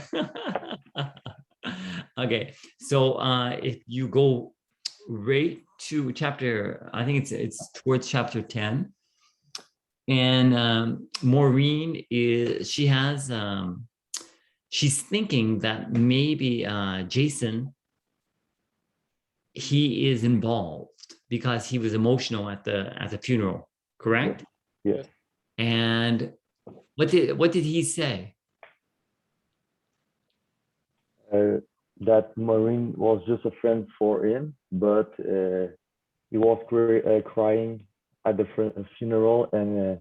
okay. So if you go right to chapter, I think it's towards chapter 10. And Maureen she's thinking that maybe Jason, he is involved because he was emotional at the funeral, correct? Yes. And what did he say? That Maureen was just a friend for him, but he was crying at the funeral, and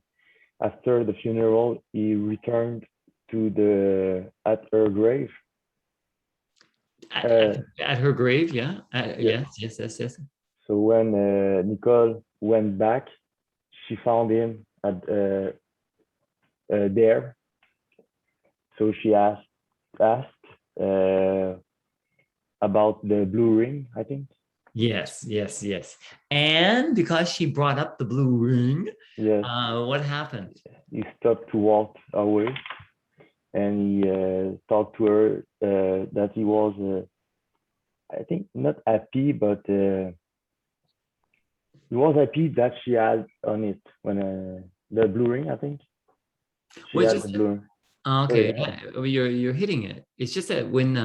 after the funeral, he returned to at her grave. At her grave, yeah. Yes. So when Nicole went back, she found him at there. So she asked about the blue ring, I think. Yes. And because she brought up the blue ring, yes. What happened? He stopped to walk away, and he talked to her that he was, I think, not happy, but he was happy that she had on it when the blue ring, I think. She had the blue ring. Okay, you're hitting it. It's just that when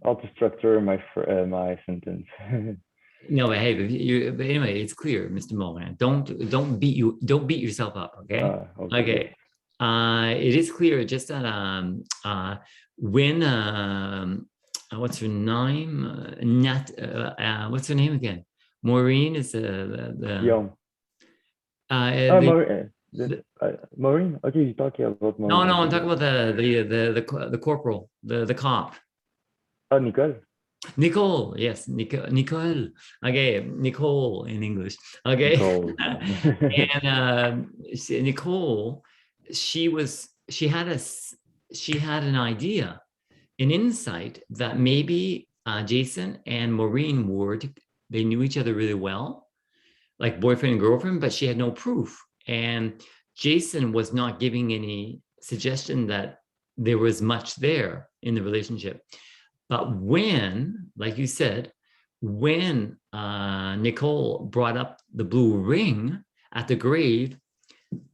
how to structure my sentence. No, but hey, but anyway, it's clear, Mr. Mohan. Don't beat yourself up, okay? Okay. It is clear just that when what's her name? What's her name again? Maureen is the Young. Maureen? Okay, you're talking about Maureen. No, I'm talking about the corporal, the cop. Oh, Nicole. Nicole, yes, Nicole. Okay, Nicole in English. Okay, Nicole. and Nicole, she had an idea, an insight that maybe Jason and Maureen they knew each other really well, like boyfriend and girlfriend, but she had no proof. And Jason was not giving any suggestion that there was much there in the relationship. But when, like you said, when Nicole brought up the blue ring at the grave,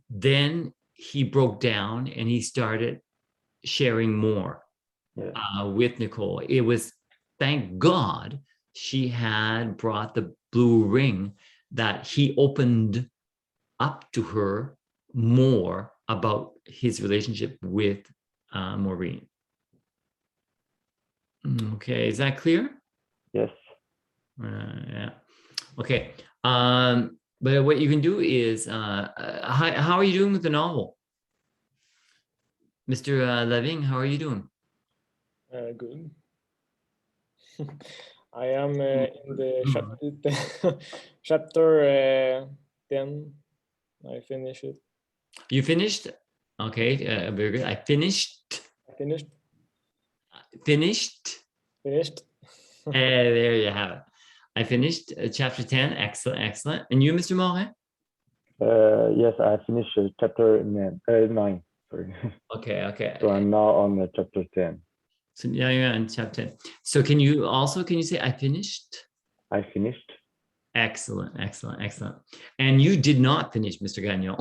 then he broke down and he started sharing more with Nicole. It was, thank God, she had brought the blue ring that he opened up to her more about his relationship with Maureen. Okay, is that clear? Yes. Yeah. Okay. But what you can do is, how are you doing with the novel? Mr. Leving, how are you doing? Good. I am in the chapter 10. I finished it. You finished? Okay, very good. I finished. Finished. Finished. Finished. There you have it. I finished chapter 10. Excellent, excellent. And you, Mr. Morin? Yes, I finished chapter 9. Sorry. Okay, okay. So I'm now on chapter 10. So now you're on chapter 10. So can you say I finished? I finished. Excellent, excellent, excellent. And you did not finish, Mr. Gagnon.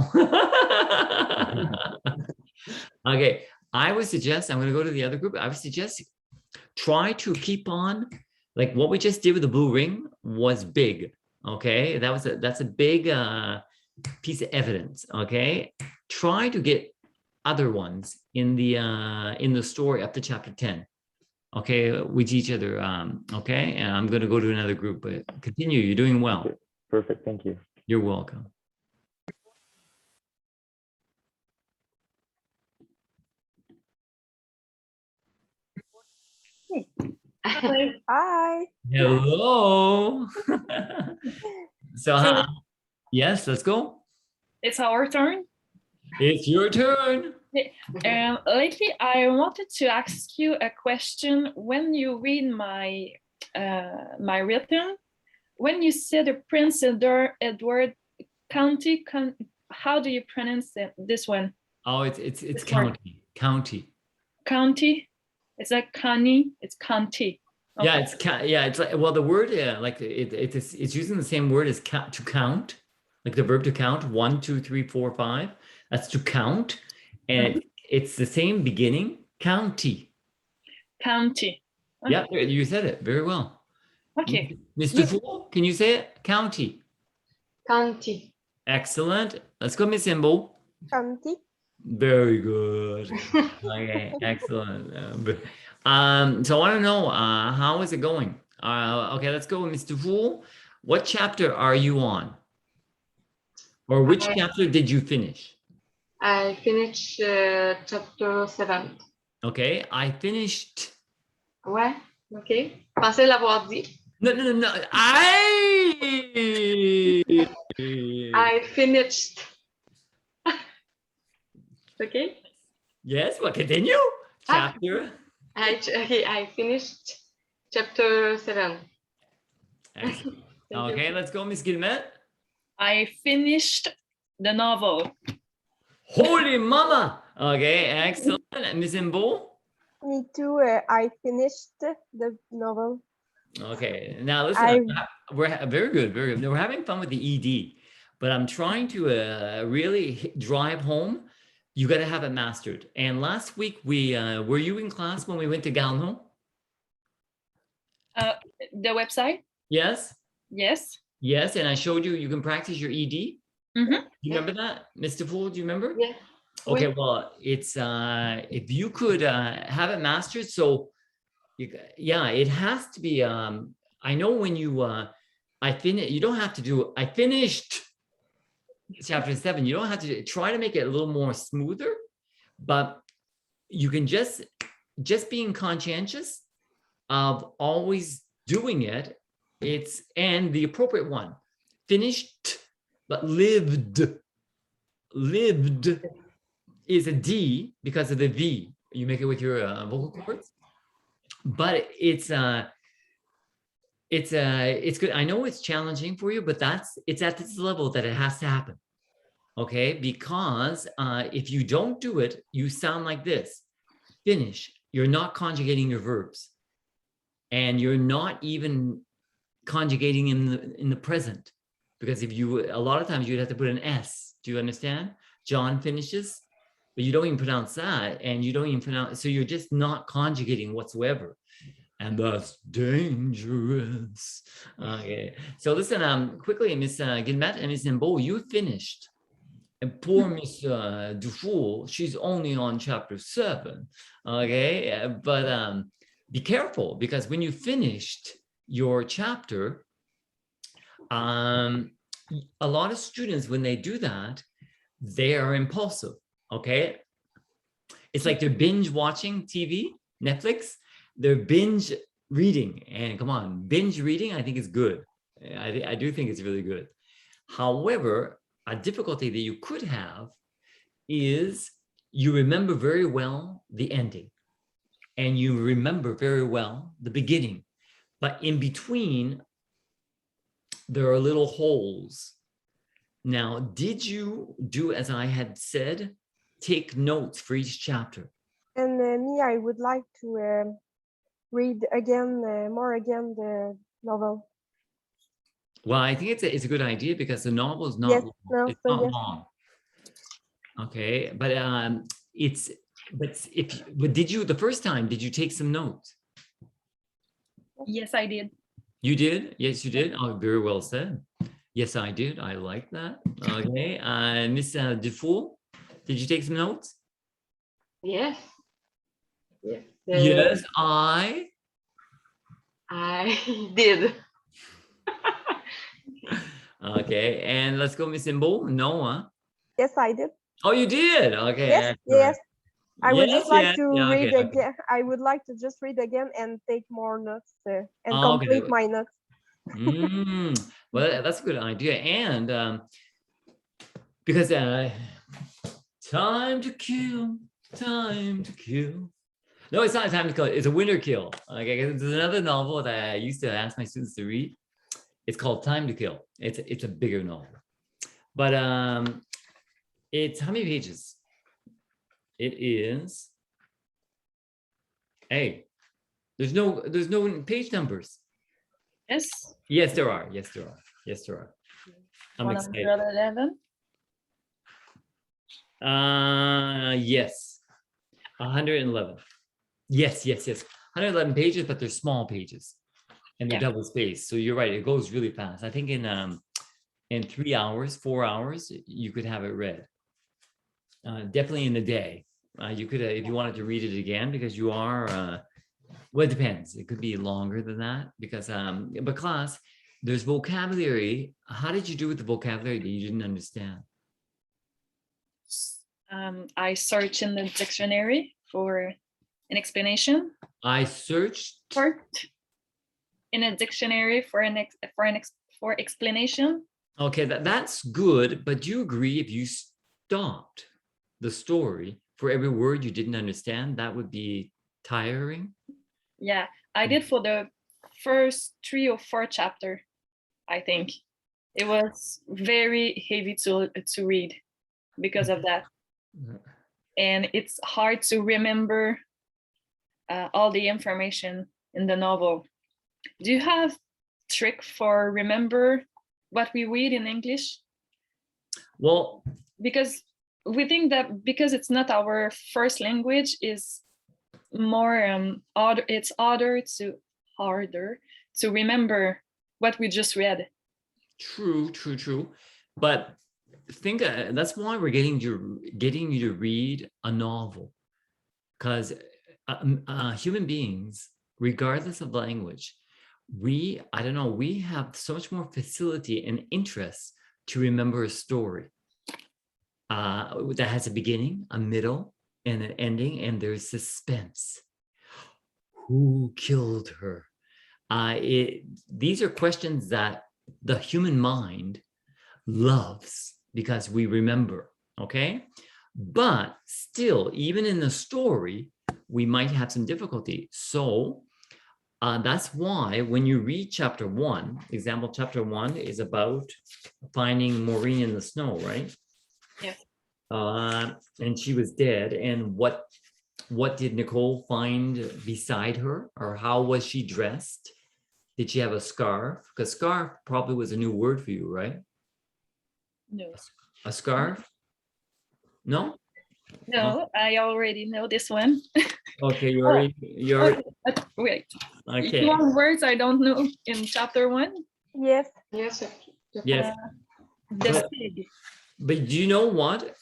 Okay, I would suggest, I'm going to go to the other group. I would suggest try to keep on, like what we just did with the blue ring was big. Okay, that's a big piece of evidence. Okay, try to get other ones in the story up to chapter 10. Okay, with each other. Okay, and I'm going to go to another group, but continue. You're doing well. Okay. Perfect. Thank you. You're welcome. Hi. Hello. So, yes, let's go. It's our turn. It's your turn. Lately, I wanted to ask you a question. When you read my written, when you say the Prince Edward County, how do you pronounce this one? Oh, it's county. County. It's like county. It's county. Okay. Yeah, it's like, well, the word like it's using the same word as to count, like the verb to count 1, 2, 3, 4, 5. That's to count, and it's the same beginning. County. County. Okay. Yeah, you said it very well. Okay. Mr. Fool, can you say it? County. County. Excellent. Let's go, Miss Imbo. County. Very good. Okay, excellent. So I want to know how is it going? Okay, let's go with Mr. Fool. What chapter are you on? Or which chapter did you finish? I finished chapter 7. Okay, I finished. Ouais, ok. Pensez l'avoir dit. No. I finished. Okay. Yes, well, continue. Chapter. I finished chapter 7. Excellent. Okay, let's go, Miss Guillemette. I finished the novel. Holy mama. Okay, excellent. Miss Imbo. Me too. I finished the novel. Okay, now listen, we're very good, very good. We're having fun with the ED, but I'm trying to really drive home. You got to have it mastered. And last week we were you in class when we went to Galno? The website? Yes. Yes. Yes, and I showed you can practice your ED. Mm-hmm. Do you remember that, Mr. Fool? Do you remember? Yeah. Okay, well, it's if you could have it mastered, so it has to be. I know when you you don't have to do. I finished chapter 7. You don't have to try to make it a little more smoother, but you can just being conscientious of always doing it. It's and the appropriate one. Finished, but lived is a D because of the V. You make it with your vocal cords, but it's good. I know it's challenging for you, but it's at this level that it has to happen. Okay, because if you don't do it, you sound like this. finish, you're not conjugating your verbs, and you're not even conjugating in the present, because if you, a lot of times you'd have to put an S. Do you understand? John finishes, but you don't even pronounce that, and you don't even pronounce, so you're just not conjugating whatsoever. And that's dangerous. Okay, so listen, quickly, Miss Guillemette and Miss Nimbo, you finished. And poor Miss Dufour, she's only on chapter 7. Okay, but be careful, because when you finished your chapter, a lot of students, when they do that, they are impulsive. Okay, it's like they're binge watching TV, Netflix. They're binge reading, and come on, binge reading, I think is good. I do think it's really good. However, a difficulty that you could have is you remember very well the ending, and you remember very well the beginning, but in between there are little holes. Now, did you do as I had said, take notes for each chapter? And me, I would like to read again, more again, the novel. Well, I think it's a good idea, because the novel is not Yes, long. no, It's so not yes. long. Okay, but but did you, the first time, did you take some notes? Yes, I did. You did? Yes, you did. Oh, very well said. Yes, I did. I like that. Okay, Miss Dufour, did you take some notes? Yes. Yes. Yes, I did. Okay, and let's go, Miss Imbo. Noah. Yes, I did. Oh, you did. Okay. Yes, excellent. yes. I would just Yes, like yes, to yeah, read okay, okay. again. I would like to just read again and take more notes and Oh, okay. complete my notes. Well, that's a good idea, and because time to kill, time to kill. No, it's not Time to Kill. It's a Winter Kill. Okay, there's another novel that I used to ask my students to read. It's called Time to Kill. It's a bigger novel, but it's how many pages? It is. Hey, there's no page numbers. Yes. Yes, there are. Yes, there are. Yes, there are. I'm excited. 111. Yes, 111. Yes, yes, yes. 111 pages, but they're small pages, and they're double spaced. So you're right. It goes really fast. I think in 3 hours, 4 hours, you could have it read. Definitely in a day. You could, if you wanted to read it again, because you are. Well, it depends. It could be longer than that, because but class, there's vocabulary. How did you do with the vocabulary that you didn't understand? I searched in the dictionary for an explanation. I searched in a dictionary for explanation. Okay, that's good, but do you agree if you stopped the story for every word you didn't understand, that would be tiring? Yeah, I did for the first 3 or 4 chapter. I think it was very heavy to read because of that, and it's hard to remember all the information in the novel. Do you have trick for remember what we read in English? Well, because we think that because it's not our first language, is more it's harder to remember what we just read. True. But think that's why we're getting you to read a novel, because human beings, regardless of language, we have so much more facility and interest to remember a story that has a beginning, a middle, and an ending, and there's suspense. Who killed her? These are questions that the human mind loves, because we remember, okay? But still, even in the story, we might have some difficulty. So that's why when you read chapter 1, example, chapter 1 is about finding Maureen in the snow, right? Yes. And she was dead. And what what did Nicole find beside her, or how was she dressed? Did she have a scarf? Because scarf probably was a new word for you, right? No. A scarf? No? No, I already know this one. Okay, Okay, wait. okay. One words I don't know in chapter 1. Yes. Yes. Yes. The pig. But do you know what?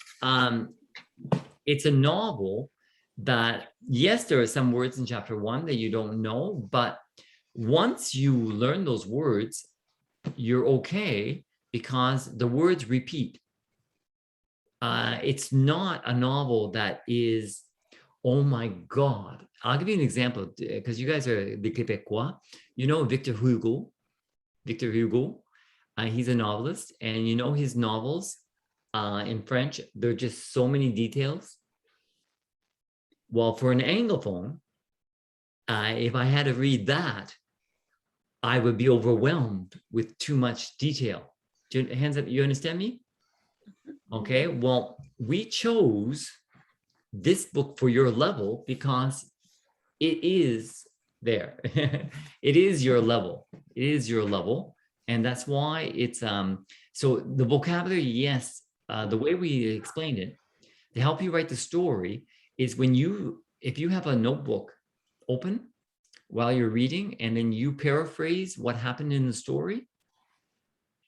It's a novel that, yes, there are some words in chapter 1 that you don't know, but once you learn those words, you're okay because the words repeat. It's not a novel that is, oh my God. I'll give you an example because you guys are des Québécois. You know Victor Hugo. Victor Hugo. He's a novelist, and you know his novels in French, there are just so many details. Well, for an Anglophone, if I had to read that, I would be overwhelmed with too much detail. Hands up, you understand me? Okay, well, we chose this book for your level because it is there. It is your level. It is your level. And that's why it's, so the vocabulary, yes, the way we explained it, to help you write the story is when you, if you have a notebook open while you're reading and then you paraphrase what happened in the story,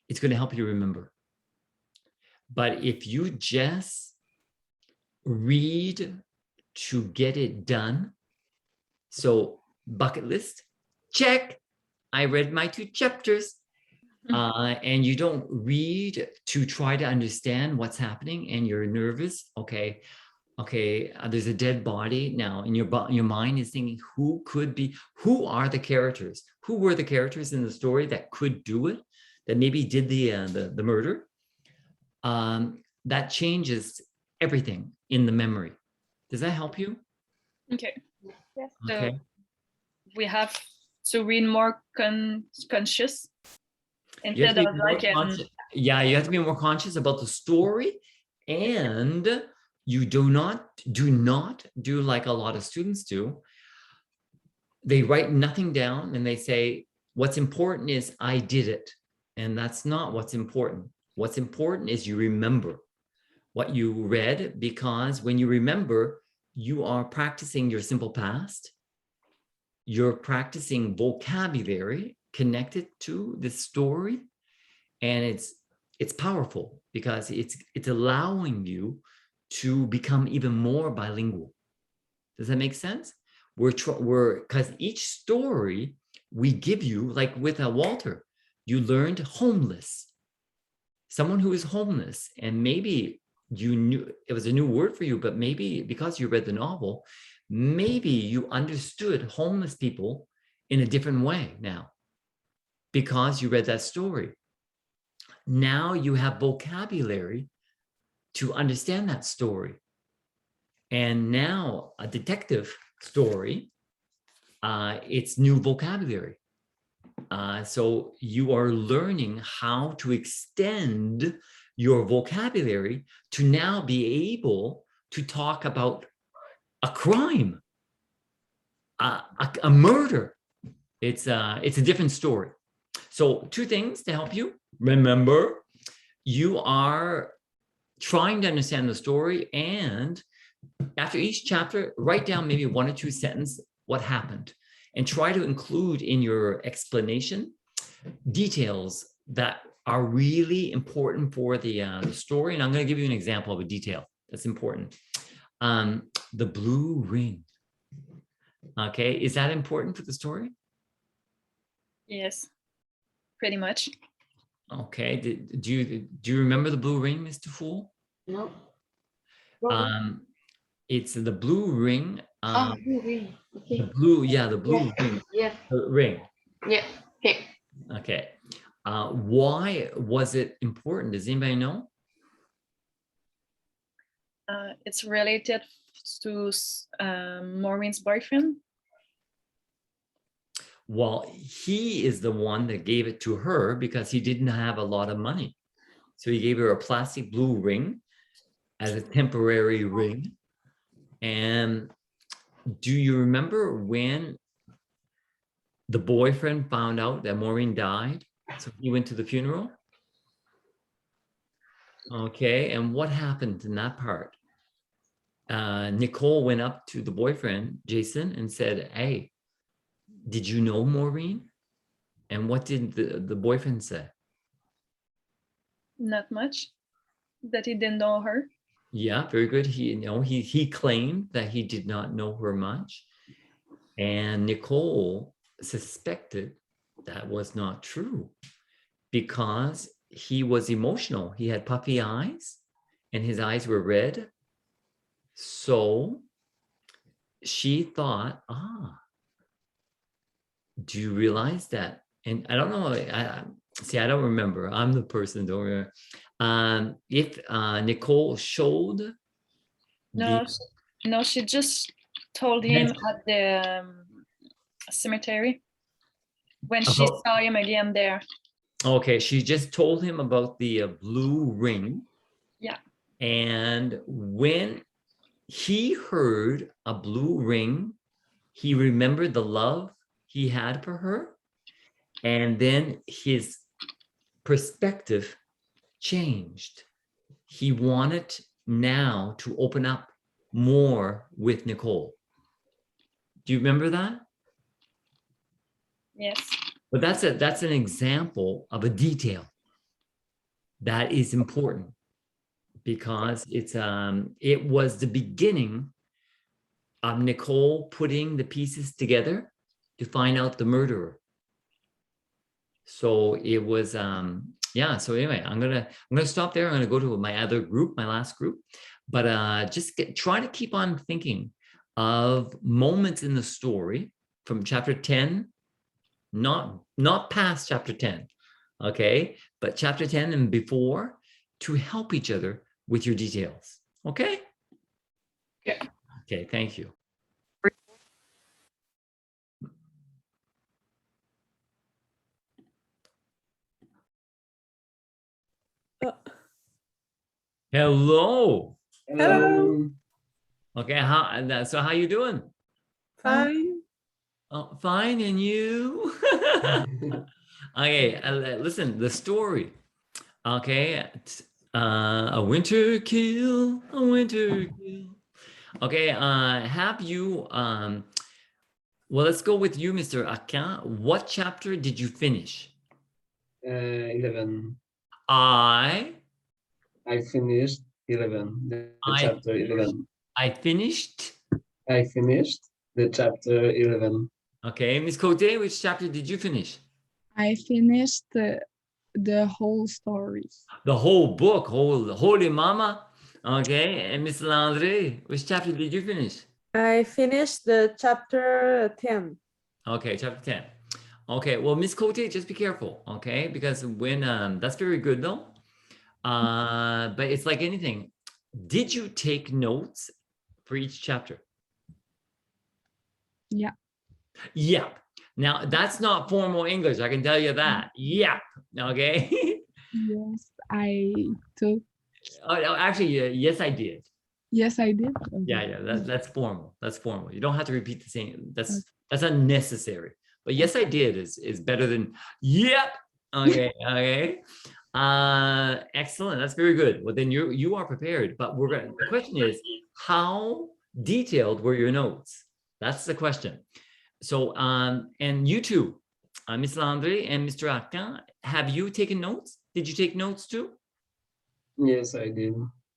it's going to help you remember. But if you just read to get it done, so bucket list, check, I read my 2 chapters, and you don't read to try to understand what's happening and you're nervous, okay, there's a dead body now, and your mind is thinking, who are the characters? Who were the characters in the story that could do it, that maybe did the murder? That changes everything in the memory. Does that help you? Okay. Yes. Okay. So we have to read more conscious You have instead to be of more like conscious. Yeah, you have to be more conscious about the story, and you do not do like a lot of students do. They write nothing down and they say, what's important is I did it. And that's not what's important. What's important is you remember what you read, because when you remember, you are practicing your simple past. You're practicing vocabulary connected to the story. And it's powerful because it's allowing you to become even more bilingual. Does that make sense? We're because each story we give you, like with Walter, you learned homeless, someone who is homeless, and maybe you knew it was a new word for you, but maybe because you read the novel, maybe you understood homeless people in a different way now because you read that story. Now you have vocabulary to understand that story. And now a detective story, it's new vocabulary. So you are learning how to extend your vocabulary to now be able to talk about a crime, a murder. It's a different story. So 2 things to help you. Remember, you are trying to understand the story, and after each chapter, write down maybe 1 or 2 sentences what happened, and try to include in your explanation details that are really important for the story. And I'm going to give you an example of a detail that's important. The blue ring. Okay, is that important for the story? yes, pretty much. Okay, do you remember the blue ring, Mr. Fool? No. It's the blue ring. Blue ring. Okay. The blue, yeah, the blue ring. Yeah. Ring. Yeah. Okay. Okay. Why was it important? Does anybody know? It's related to Maureen's boyfriend. Well, he is the one that gave it to her because he didn't have a lot of money. So he gave her a plastic blue ring as a temporary ring. And do you remember when the boyfriend found out that Maureen died? So he went to the funeral? Okay, and what happened in that part? Nicole went up to the boyfriend, Jason, and said, hey, did you know Maureen? And what did the boyfriend say? Not much. That he didn't know her. Yeah, very good. He claimed that he did not know her much. And Nicole suspected that was not true because he was emotional. He had puffy eyes and his eyes were red. So she thought, do you realize that? And I don't know, I don't remember. I'm the person, don't remember. If Nicole showed No, she just told him at the cemetery when she saw him again there. Okay, she just told him about the blue ring. Yeah. And when he heard a blue ring, he remembered the love he had for her. And then his perspective changed. He wanted now to open up more with Nicole. Do you remember that? Yes. But that's an example of a detail that is important because it was the beginning of Nicole putting the pieces together to find out the murderer. So it was yeah, so anyway, I'm gonna stop there. I'm gonna go to my other group, my last group, but try to keep on thinking of moments in the story from chapter 10, not past chapter 10, okay, but chapter 10 and before, to help each other with your details. Okay. Yeah. Okay, thank you. Hello. Hello. Okay, so how you doing? Fine. Oh, fine, and you? Okay, listen, the story. Okay, a winter kill, a winter kill. Okay, have you, well, let's go with you, Mr. Akin. What chapter did you finish? 11. I finished 11. The chapter 11. I finished. I finished the chapter 11. Okay, Miss Cote, which chapter did you finish? I finished the whole story. The whole book, Holy Mama. Okay, and Miss Landry, which chapter did you finish? I finished the chapter 10. Okay, chapter 10. Okay, well, Miss Cote, just be careful, okay? Because when, that's very good though. But it's like anything. Did you take notes for each chapter? Yeah. Yeah. Now, that's not formal English, I can tell you that. Yeah. Okay. Yes, I took. Oh, actually, yes, I did. Yes, I did. Okay. Yeah, that's formal. That's formal. You don't have to repeat the same. That's unnecessary. But yes, I did is better than yep. Okay, okay. Excellent. That's very good. Well, then you are prepared. But the question is, how detailed were your notes? That's the question. So and you too, Ms. Landry and Mr. Akin, have you taken notes? Did you take notes too? Yes, I did.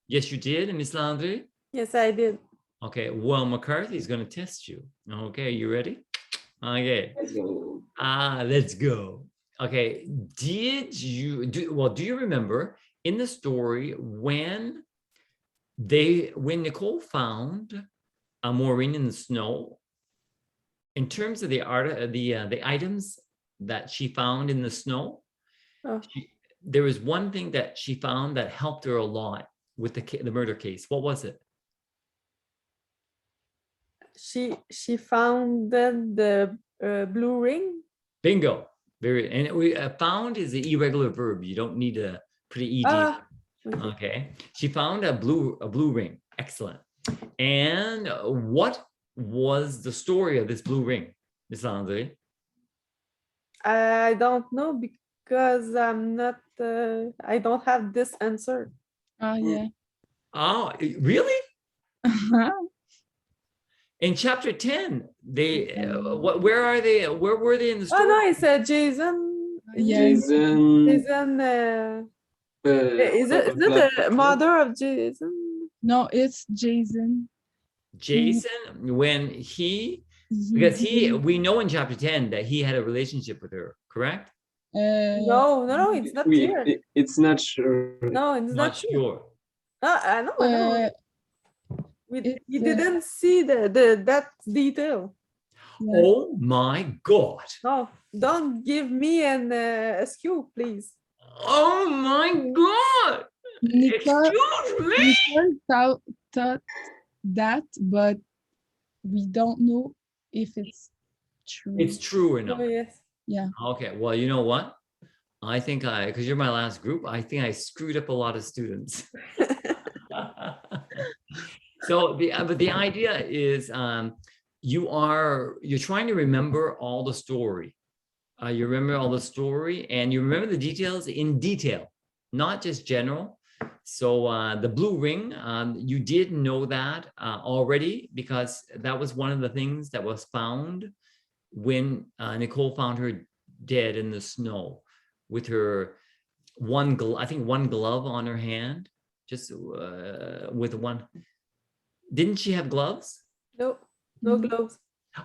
Yes, you did, and Ms. Landry? Yes, I did. Okay, well, McCarthy is going to test you. Okay, you ready? Okay. Let's go. Let's go. Okay, do you remember in the story when Nicole found Maureen in the snow, in terms of the items that she found in the snow, there was one thing that she found that helped her a lot with the murder case. What was it? She found the blue ring. Bingo. And we found is the irregular verb. You don't need to put an ed. Okay. She found a blue ring. Excellent. And what was the story of this blue ring, Miss Landry? I don't know because I'm not. I don't have this answer. Oh, yeah. Oh, really? In chapter 10, they where are they? Where were they in the Oh story? no, it's Jason. Yeah. Jason. Jason. Is it the mother of Jason? No, it's Jason. Jason, when because we know in chapter 10 that he had a relationship with her, correct? No, it's not clear. It's not sure. No, it's Not not clear. sure. I know. We didn't see that detail. Oh my God. No, don't give me an SQ, please. Oh my God. Excuse me. Nicole thought that, but we don't know if it's true. It's true or not. Oh, yes. Yeah. Okay, well, you know what? I think because you're my last group, I think I screwed up a lot of students. So but the idea is you're trying to remember all the story. You remember all the story and you remember the details in detail, not just general. So the blue ring, you did know that already because that was one of the things that was found when Nicole found her dead in the snow with her one glove on her hand, just with one. Didn't she have gloves? No gloves.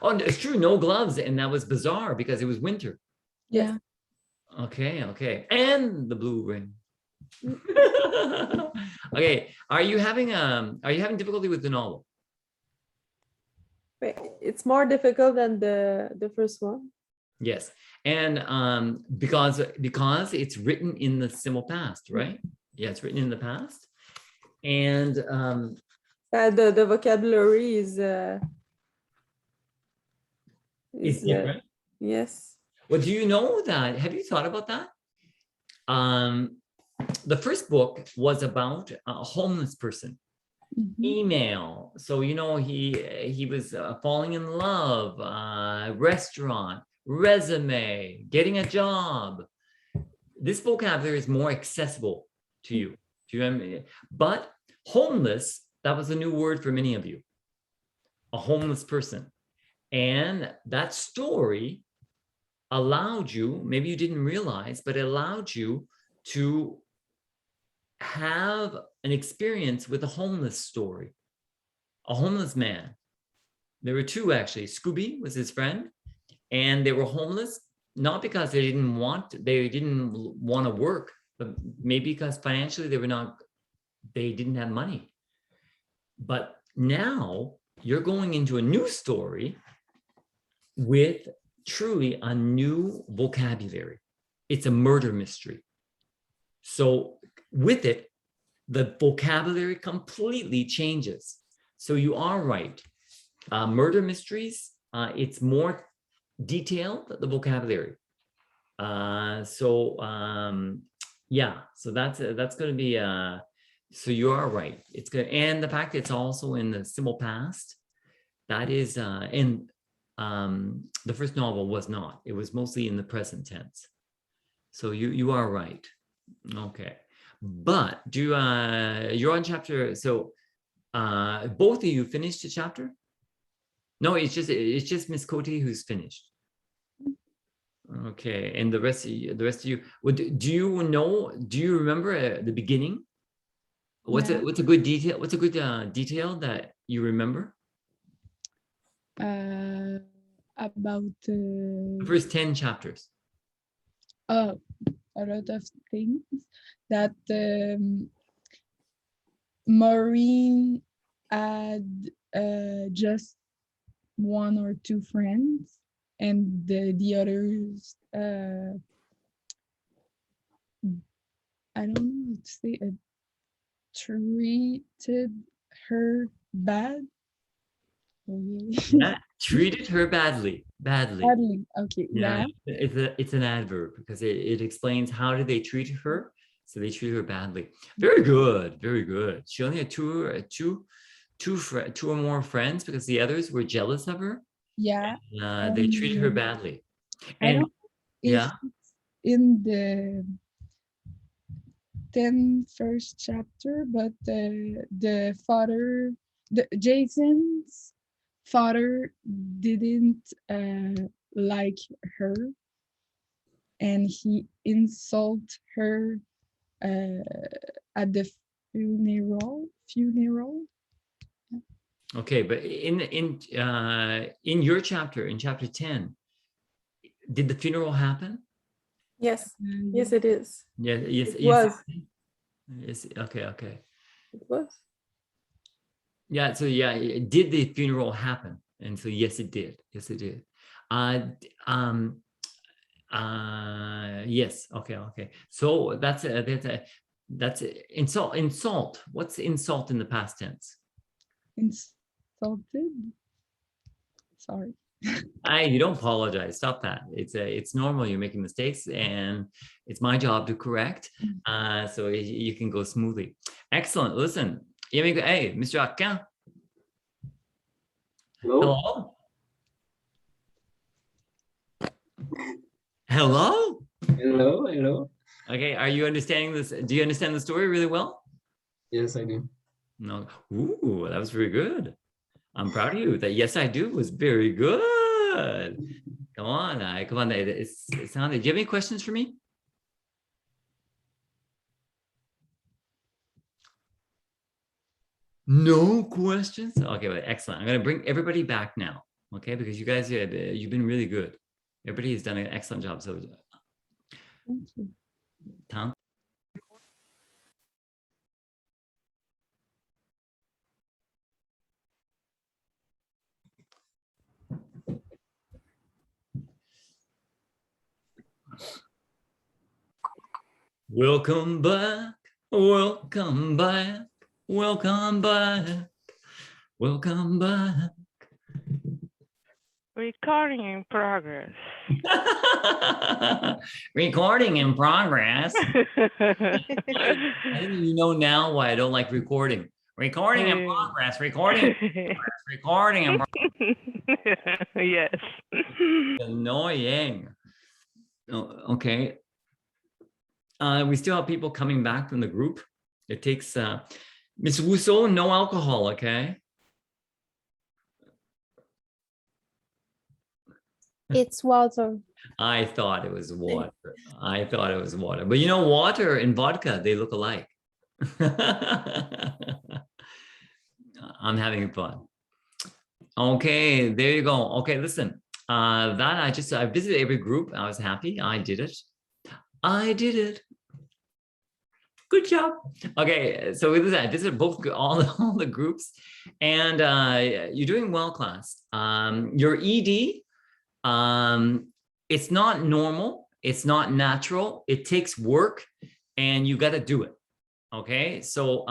Oh, it's true, no gloves, and that was bizarre because it was winter. Yeah. Okay, and the blue ring. Okay, are you having difficulty with the novel? It's more difficult than the first one. Yes, and because it's written in the simple past, right? Yeah, it's written in the past, and the vocabulary is different. Yes. Well, do you know that? Have you thought about that? The first book was about a homeless person. Email. So you know he was falling in love, restaurant, resume, getting a job. This vocabulary is more accessible to you. Do you remember? But homeless, that was a new word for many of you. A homeless person. And that story allowed you, maybe you didn't realize, but it allowed you to have an experience with a homeless story, a homeless man. There were two actually. Scooby was his friend, and they were homeless, not because they didn't want to work, but maybe because financially they didn't have money. But now you're going into a new story with truly a new vocabulary. It's a murder mystery. So with it, the vocabulary completely changes. So you are right. Murder mysteries, it's more detailed, the vocabulary. Yeah, so that's going to be, so you are right. It's good. And the fact that it's also in the simple past, that is, the first novel was not. It was mostly in the present tense. So you are right. Okay. But you're on chapter, so both of you finished the chapter? No, it's just Miss Cote who's finished. Okay, and the rest of you, do you remember the beginning? What's a good detail? What's a good detail that you remember? About the first 10 chapters. A lot of things that Maureen had just one or two friends, and the others I don't know how to say it, treated her bad. Yeah, treated her badly. Okay. Yeah. It's an adverb because it explains how did they treat her. So they treated her badly. Very good. She only had two two or more friends because the others were jealous of her. Yeah. They treated her badly. I And don't know if yeah, it's in the 1st chapter, but the father, Jason's father didn't like her, and he insulted her at the funeral. okay, but in your chapter, in chapter 10, did the funeral happen? Yes, yes, it is. Yeah, yes, It yes. was. Yes, okay. It was. Yeah, so yeah, did the funeral happen? And so yes, it did. Yes, it did. Yes, okay. So that's insult. What's insult in the past tense? Insulted. Sorry. You don't apologize. Stop that. It's normal. You're making mistakes, and it's my job to correct. So you can go smoothly. Excellent. Listen, hey, Mr. Akin. Hello? Hello? Hello? Okay, are you understanding this? Do you understand the story really well? Yes, I do. No. Ooh, that was very good. I'm proud of you. That yes, I do was very good. Come on. It sounded. Do you have any questions for me? No questions? Okay, well, excellent. I'm going to bring everybody back now, okay? Because you guys, you've been really good. Everybody has done an excellent job. So, Thank you. Tom? Welcome back. Welcome back. Welcome back. Welcome back. Recording in progress. Recording in progress. I think you know now why I don't like recording. Recording in progress. Recording in progress. Recording in progress. Yes. Annoying. Oh, okay. We still have people coming back from the group. It takes Miss Wusso, no alcohol, okay? It's water. I thought it was water. But you know, water and vodka, they look alike. I'm having fun. Okay, there you go. Okay, listen. I visited every group. I was happy. I did it. Good job. Okay, so with that, this is both all the groups, and you're doing well, class. Your ED, it's not normal, it's not natural, it takes work, and you got to do it. Okay, so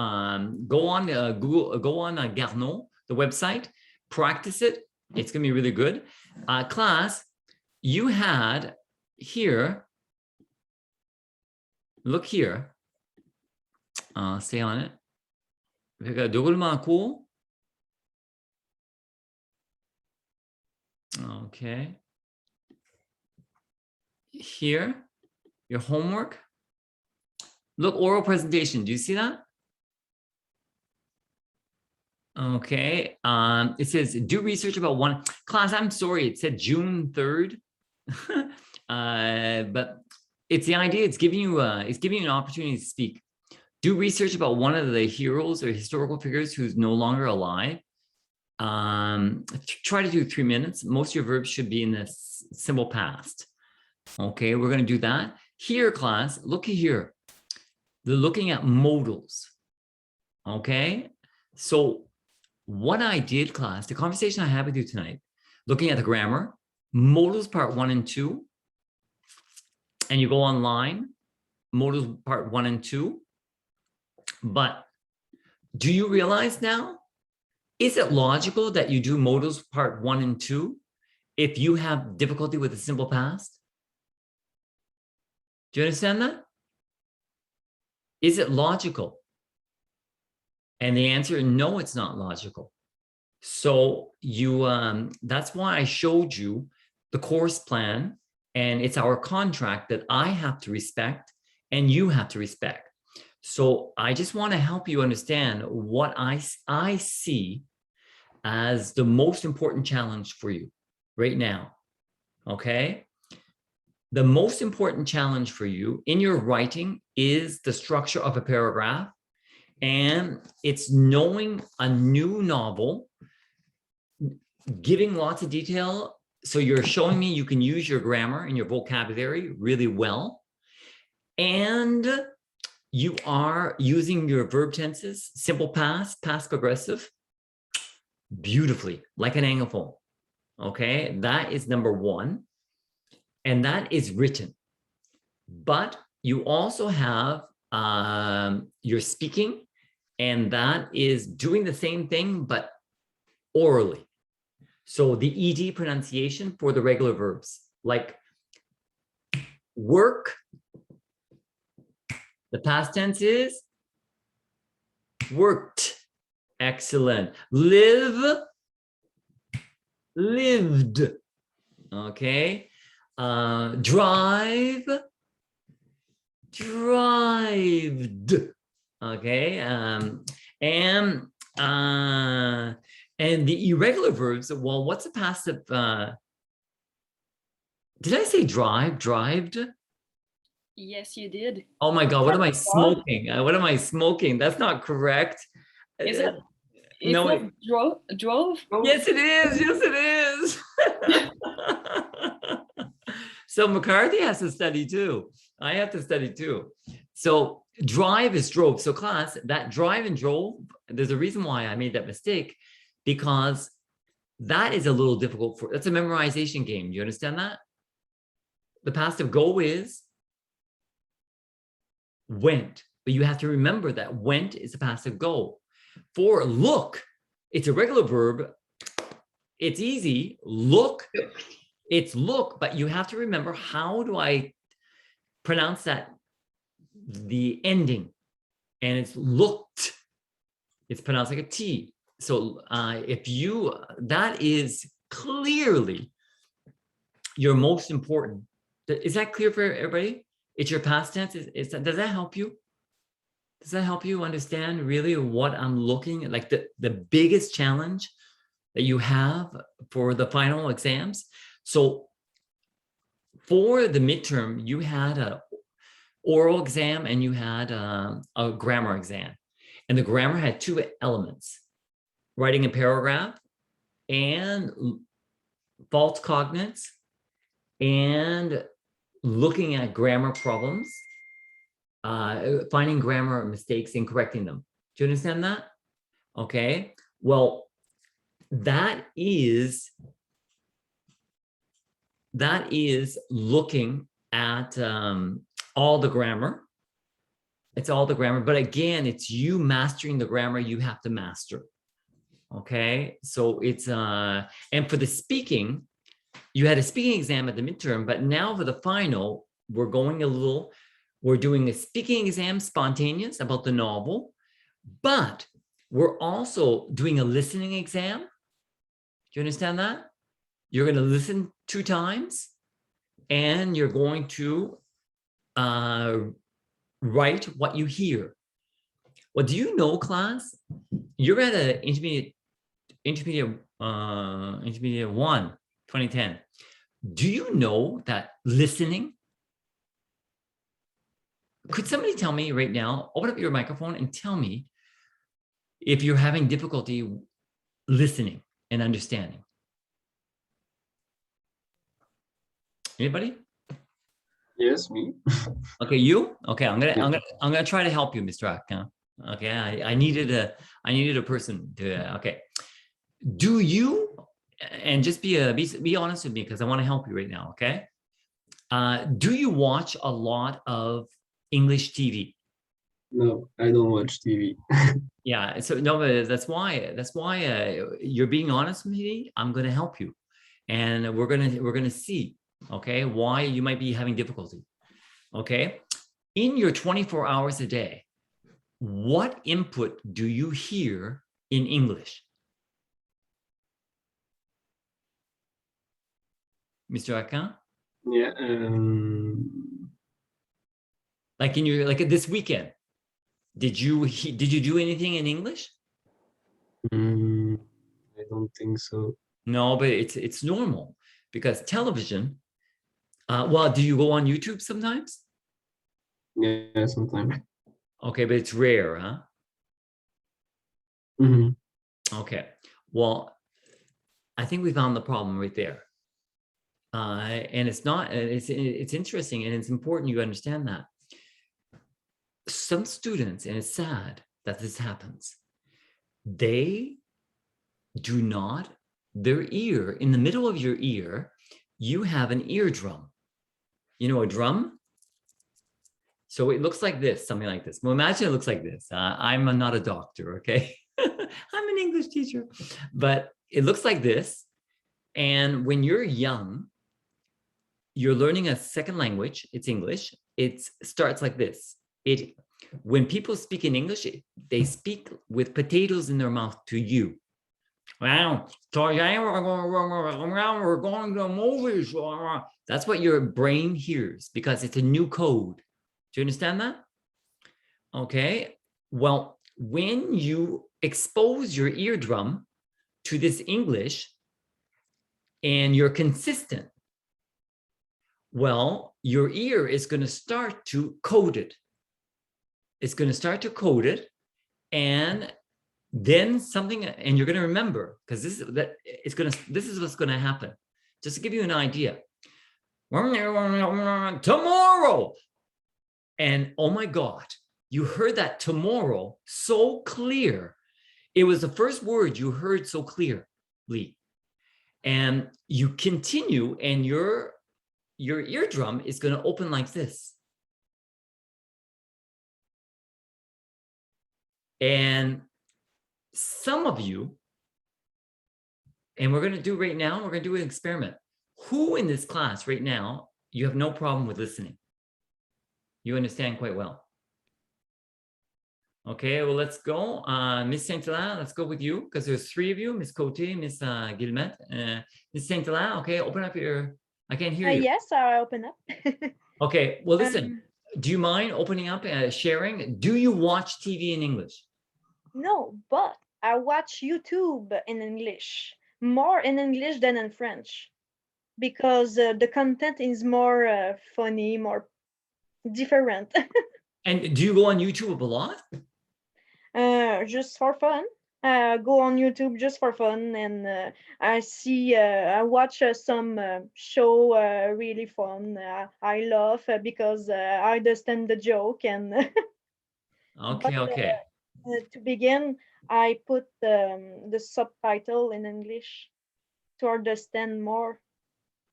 go on Google, go on Garneau, the website, practice it. It's gonna be really good. Class, you had here. Look here. Stay on it. Okay. Here, your homework. Look, oral presentation. Do you see that? Okay. It says do research about one class. I'm sorry, it said June 3rd. But it's the idea. It's giving you an opportunity to speak. Do research about one of the heroes or historical figures who's no longer alive. Try to do 3 minutes. Most of your verbs should be in the simple past. Okay, we're going to do that. Here, class, look here. They're looking at modals. Okay, so what I did, class, the conversation I had with you tonight, looking at the grammar, modals part 1 and 2, and you go online, modals part 1 and 2. But do you realize now, is it logical that you do modals part 1 and 2 if you have difficulty with the simple past? Do you understand that? Is it logical? And the answer, no, it's not logical. So that's why I showed you the course plan, and it's our contract that I have to respect and you have to respect. So I just want to help you understand what I see as the most important challenge for you right now, okay? The most important challenge for you in your writing is the structure of a paragraph, and it's knowing a new novel, giving lots of detail. So you're showing me you can use your grammar and your vocabulary really well. And you are using your verb tenses, simple past, past progressive, beautifully, like an anglophone. Okay, that is number one. And that is written. But you also have your speaking, and that is doing the same thing, but orally. So the ED pronunciation for the regular verbs, like work, the past tense is worked. Excellent. Live, lived. Okay. Drive, drived. Okay. And the irregular verbs, well, what's the passive? Did I say drive, drived? Yes, you did. Oh my God, what am I smoking? What am I smoking? That's not correct. Is it? No, it drove? Yes, it is. Yes, it is. So McCarthy has to study too. I have to study too. So drive is drove. So class, that drive and drove, there's a reason why I made that mistake, because that is a little difficult that's a memorization game. Do you understand that? The past of go is went, but you have to remember that went is a passive go. For look, it's a regular verb. It's easy. Look, it's look, but you have to remember, how do I pronounce that? The ending, and it's looked. It's pronounced like a T. So that is clearly your most important. Is that clear for everybody? It's your past tense. Does that help you? Does that help you understand really what I'm looking at? Like the biggest challenge that you have for the final exams. So for the midterm, you had an oral exam and you had a grammar exam. And the grammar had two elements: writing a paragraph and false cognates, and looking at grammar problems, finding grammar mistakes and correcting them. Do you understand that? Okay. Well, that is looking at all the grammar. It's all the grammar, but again, it's you mastering the grammar you have to master. Okay, so it's and for the speaking, you had a speaking exam at the midterm, but now for the final, we're doing a speaking exam, spontaneous, about the novel, but we're also doing a listening exam. Do you understand that? You're going to listen 2 times, and you're going to write what you hear. Well, do you know, class, you're at an intermediate 1, 2010. Do you know that listening? Could somebody tell me right now, open up your microphone and tell me if you're having difficulty listening and understanding? Anybody? Yes, me. Okay, you? Okay, I'm gonna try to help you, Mr. Ak. Okay, I needed a person to. Okay, do you? And just be honest with me, because I want to help you right now. Okay, do you watch a lot of English TV? No, I don't watch TV. Yeah, so no, but that's why you're being honest with me. I'm gonna help you, and we're gonna see, okay, why you might be having difficulty. Okay, in your 24 hours a day, what input do you hear in English? Mr. Akan? Yeah. Like in your, like this weekend, did you do anything in English? I don't think so. No, but it's normal because television, well, do you go on YouTube sometimes? Yeah, sometimes. Okay, but it's rare, huh? Mhm. Okay, well, I think we found the problem right there. And it's not, it's interesting and it's important you understand that. Some students, and it's sad that this happens, they do not, their ear, in the middle of your ear, you have an eardrum. You know, a drum? So it looks like this, something like this. Well, imagine it looks like this. I'm not a doctor, okay? I'm an English teacher, but it looks like this. And when you're young, you're learning a second language, it's English. It starts like this. When people speak in English, they speak with potatoes in their mouth to you. Wow, today we're going to movies. That's what your brain hears because it's a new code. Do you understand that? Okay. Well, when you expose your eardrum to this English and you're consistent, well, your ear is going to start to code it. It's going to start to code it, and then something, and you're going to remember, because this is what's going to happen. Just to give you an idea. Tomorrow. And oh my God, you heard that tomorrow so clear. It was the first word you heard so clearly. And you continue, and your eardrum is going to open like this. And some of you, and we're going to do right now, we're going to do an experiment. Who in this class right now, you have no problem with listening? You understand quite well. Okay, well, let's go. Miss Saint-Hilaire, let's go with you because there's three of you, Miss Cote, Miss Guillemette, Miss Saint-Hilaire. Okay, open up your, I can't hear you. Yes, I'll open up. Okay, well, listen, do you mind opening up and sharing? Do you watch TV in English? No, but I watch YouTube in English, more in English than in French, because the content is more funny, more different. And do you go on YouTube a lot? Just for fun. Go on YouTube just for fun, and I watch some show really fun. I laugh because I understand the joke, and Okay. to begin, I put the subtitle in English to understand more,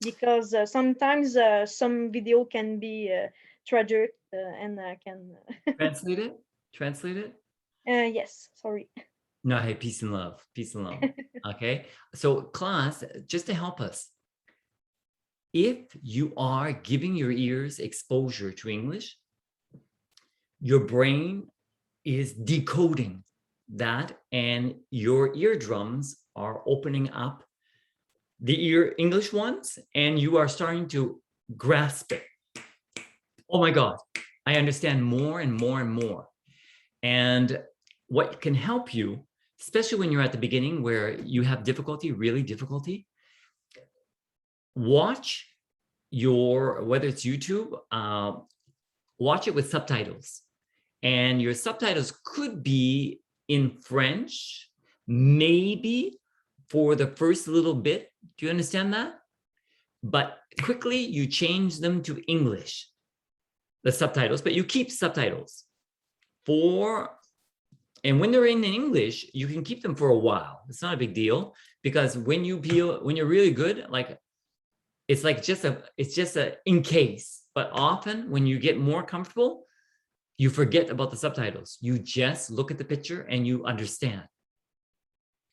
because sometimes some video can be tragic, and I can Translate it. yes, sorry. No, hey, peace and love. Okay, so class, just to help us, if you are giving your ears exposure to English, your brain is decoding that, and your eardrums are opening up the English ones, and you are starting to grasp it. Oh my God, I understand more and more and more. And what can help you, especially when you're at the beginning where you have difficulty, really difficulty, watch whether it's YouTube, watch it with subtitles. And your subtitles could be in French, maybe for the first little bit. Do you understand that? But quickly you change them to English, the subtitles, but you keep subtitles and when they're in English, you can keep them for a while. It's not a big deal, because when you're really good, like it's just a in case. But often when you get more comfortable, you forget about the subtitles. You just look at the picture and you understand.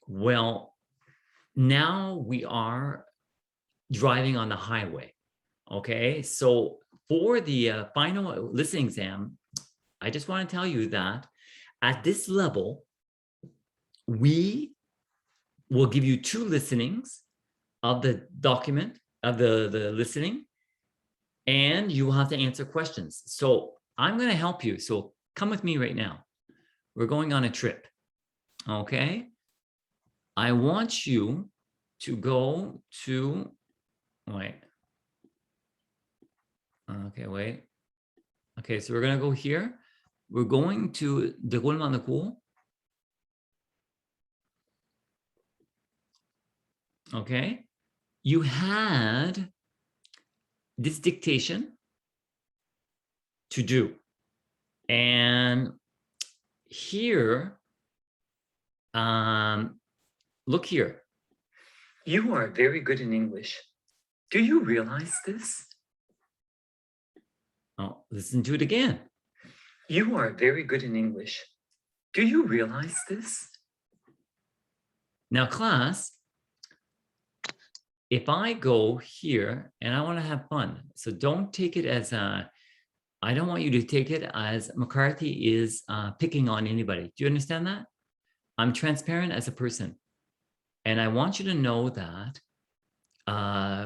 Well, now we are driving on the highway. Okay, so for the final listening exam, I just want to tell you that at this level, we will give you 2 listenings of the document, of the listening, and you will have to answer questions. So I'm going to help you. So come with me right now. We're going on a trip. Okay. I want you to go to, wait. Okay, wait. Okay, so we're going to go here. We're going to déroulement de cours. Okay. You had this dictation to do. And here, look here. You are very good in English. Do you realize this? Oh, listen to it again. You are very good in English. Do you realize this? Now, class, if I go here and I want to have fun, so don't take it as I don't want you to take it as McCarthy is picking on anybody. Do you understand that? I'm transparent as a person. And I want you to know that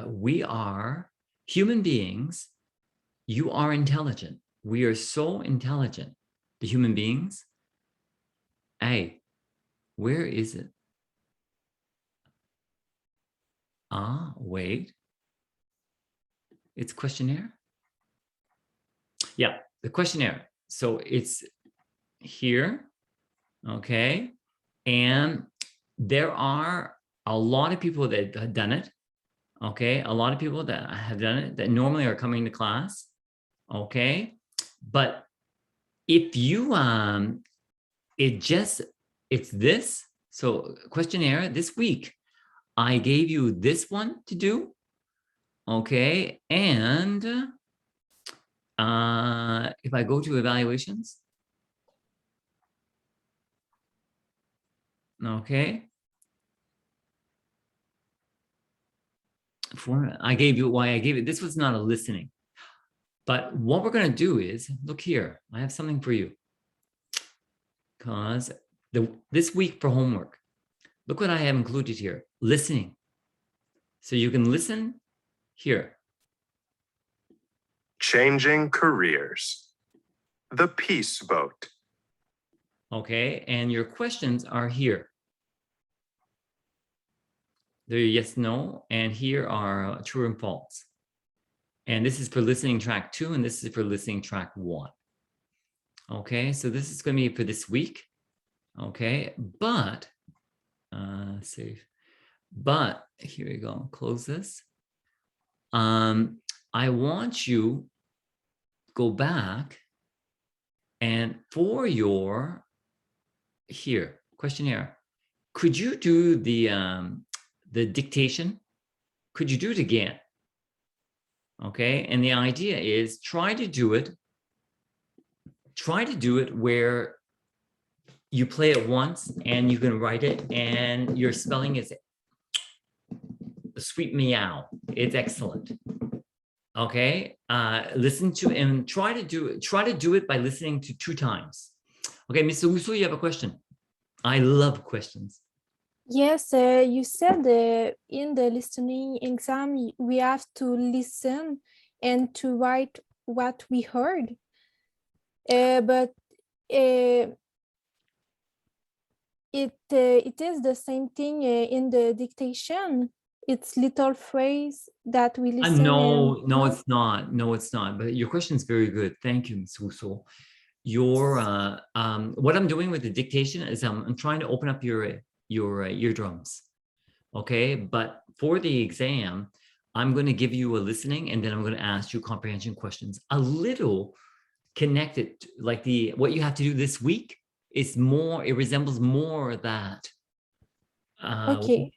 we are human beings. You are intelligent. We are so intelligent, the human beings. Hey, where is it? Wait. It's questionnaire. Yeah, the questionnaire. So it's here, okay? And there are a lot of people that have done it, okay? A lot of people that have done it that normally are coming to class, okay? But if you, it's this, so questionnaire this week, I gave you this one to do, okay? And if I go to evaluations, okay. I gave you why I gave it. This was not a listening. But what we're going to do is, look here, I have something for you. Because this week for homework, look what I have included here, listening. So you can listen here. Changing careers. The Peace Boat. Okay, and your questions are here. They're yes, no, and here are true and false. And this is for listening track 2, and this is for listening track 1. Okay, so this is going to be for this week. Okay, but save. But here we go. Close this. I want you to go back and for your here questionnaire, could you do the dictation? Could you do it again? Okay, and the idea is try to do it where you play it once and you can write it and your spelling is a sweet meow. It's excellent. Okay, listen to and try to do it by listening to 2 times. Okay, Mr. Rousseau, you have a question. I love questions. Yes, you said in the listening exam, we have to listen and to write what we heard. But it is the same thing in the dictation. It's little phrase that we listen. No, it's not. No, it's not. But your question is very good. Thank you, Ms. Rousseau. Your what I'm doing with the dictation is I'm trying to open up your eardrums. Okay, but for the exam, I'm going to give you a listening, and then I'm going to ask you comprehension questions. A little connected, like what you have to do this week is more. It resembles more that. Okay.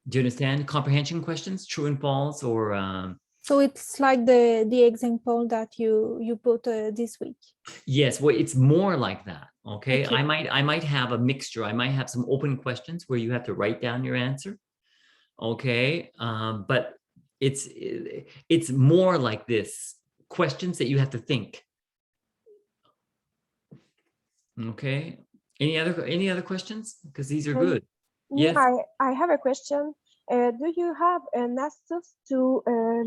Do you understand? Comprehension questions, true and false, or so it's like the example that you put this week. Yes, well, it's more like that. Okay? Okay. I might have a mixture. I might have some open questions where you have to write down your answer. Okay, but it's more like this, questions that you have to think. Okay, Any other questions? Because these are Um, good. Me, Yes. I have a question. Do you have an access to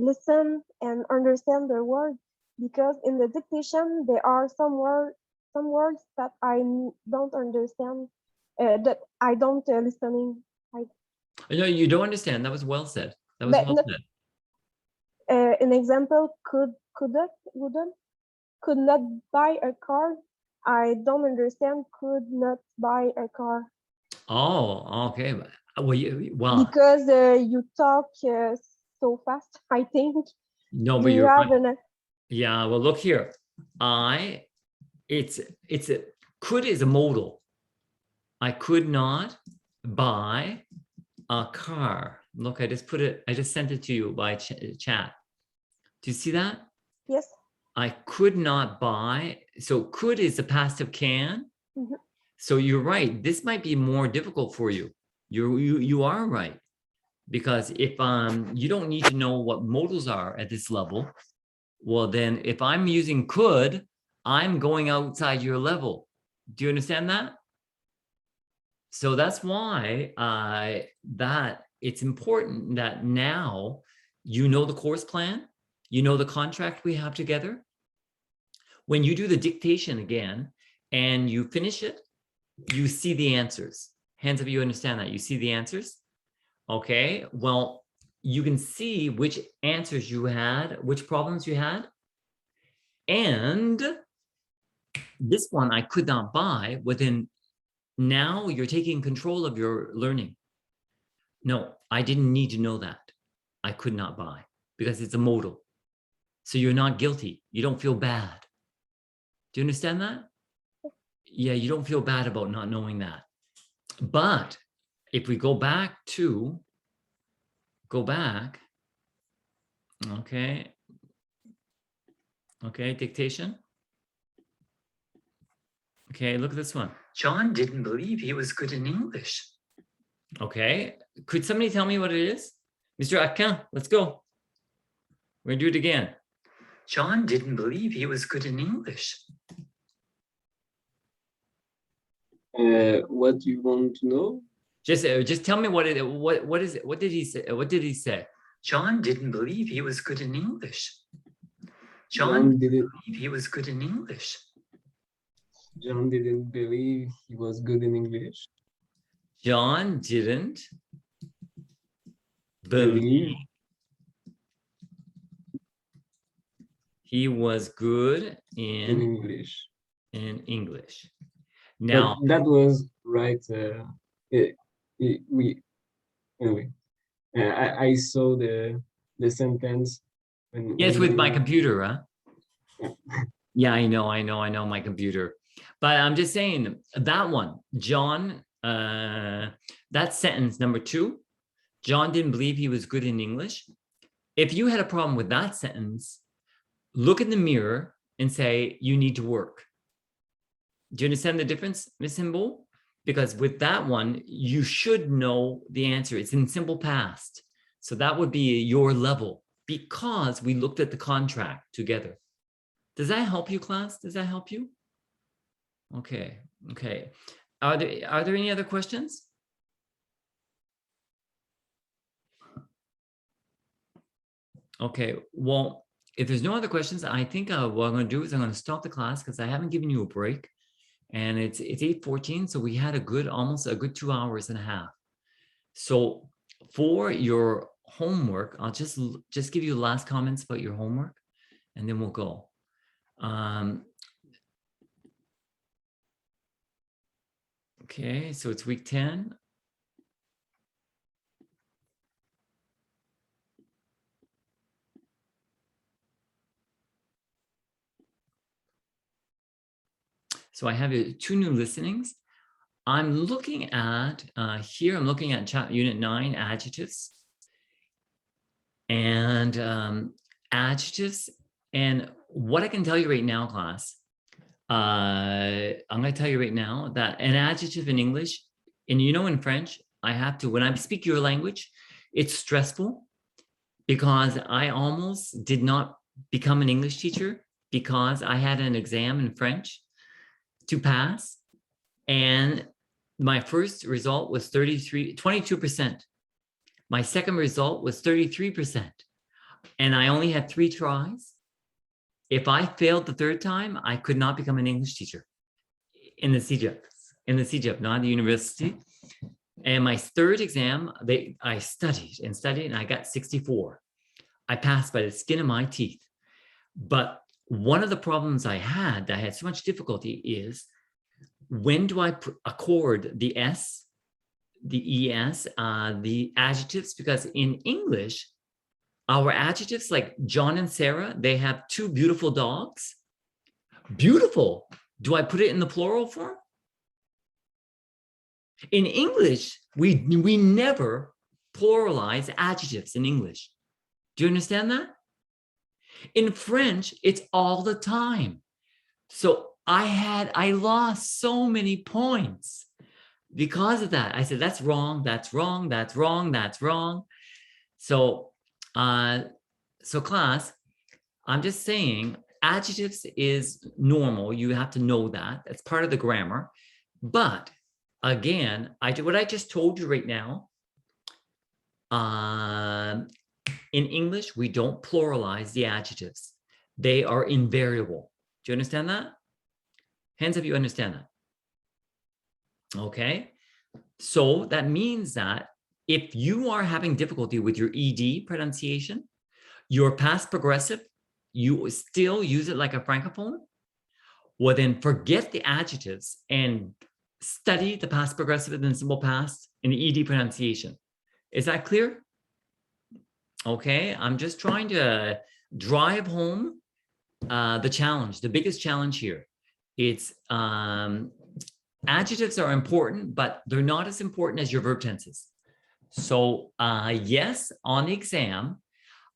listen and understand the word? Because in the dictation, there are some words that don't understand, that I don't listening. No, you don't understand. That was well said. That was But well not, said. an example, wouldn't, could not buy a car. I don't understand, could not buy a car. Oh, okay. Well, Because you talk so fast, I think. no, Do but you you're have right. an Yeah, well, look here. It's a could is a modal. I could not buy a car. Look, I just sent it to you by chat. Do you see that? yes? I could not buy. So could is the past of can. Mhm. So you're right. This might be more difficult for you. You are right. Because if you don't need to know what modals are at this level, well, then if I'm using could, I'm going outside your level. Do you understand that? So that's why that it's important that now you know the course plan, you know the contract we have together. When you do the dictation again and you finish it, you see the answers. Hands up, you understand that. You see the answers. Okay, well, you can see which answers you had, which problems you had. And this one I could not buy within. Now you're taking control of your learning. No, I didn't need to know that. I could not buy because it's a modal. So you're not guilty. You don't feel bad. Do you understand that? Yeah, you don't feel bad about not knowing that. But if we go back, okay, dictation. Okay, look at this one. John didn't believe he was good in English. Okay, could somebody tell me what it is? Mr. Akin, let's go. We're gonna do it again. John didn't believe he was good in English. What do you want to know? Just tell me what is it? What did he say? What did he say? John didn't believe he was good in English. John didn't believe he was good in English. John didn't believe he was good in English. John didn't believe he was good in English. Now but that was right. Anyway. I saw the sentence. Yes, with my computer, huh? Yeah, I know my computer. But I'm just saying that one, John, that sentence number 2, John didn't believe he was good in English. If you had a problem with that sentence, look in the mirror and say, you need to work. Do you understand the difference, Ms. Himbo? Because with that one, you should know the answer. It's in simple past. So that would be your level because we looked at the contract together. Does that help you, class? Does that help you? Okay. Are there any other questions? Okay, well, if there's no other questions, I think what I'm going to do is I'm going to stop the class because I haven't given you a break. And it's 8:14, so we had almost a good 2 hours and a half. So for your homework, I'll just give you the last comments about your homework, and then we'll go. Okay, so it's week 10. So I have 2 new listenings. I'm looking at here, I'm looking at Unit 9, adjectives. And adjectives. And what I can tell you right now, class, I'm going to tell you right now that an adjective in English, and in French, I have to, when I speak your language, it's stressful because I almost did not become an English teacher because I had an exam in French to pass. And my first result was 22%. My second result was 33%. And I only had 3 tries. If I failed the third time, I could not become an English teacher in the CEGEP, not the university. And my third exam, I studied and I got 64. I passed by the skin of my teeth. But one of the problems I had that I had so much difficulty is, when do I accord the S, the ES, the adjectives? Because in English, our adjectives, like John and Sarah, they have 2 beautiful dogs. Beautiful. Do I put it in the plural form? In English, we never pluralize adjectives in English. Do you understand that? In French, it's all the time. So I lost so many points because of that. I said, that's wrong, that's wrong, that's wrong, that's wrong. So, so class, I'm just saying adjectives is normal. You have to know that. That's part of the grammar. But again, what I just told you right now, in English, we don't pluralize the adjectives. They are invariable. Do you understand that? Hands up, you understand that? Okay. So that means that if you are having difficulty with your ED pronunciation, your past progressive, you still use it like a francophone, well then forget the adjectives and study the past progressive and the simple past in the ED pronunciation. Is that clear? Okay, I'm just trying to drive home the challenge, the biggest challenge here. It's adjectives are important, but they're not as important as your verb tenses. So yes, on the exam,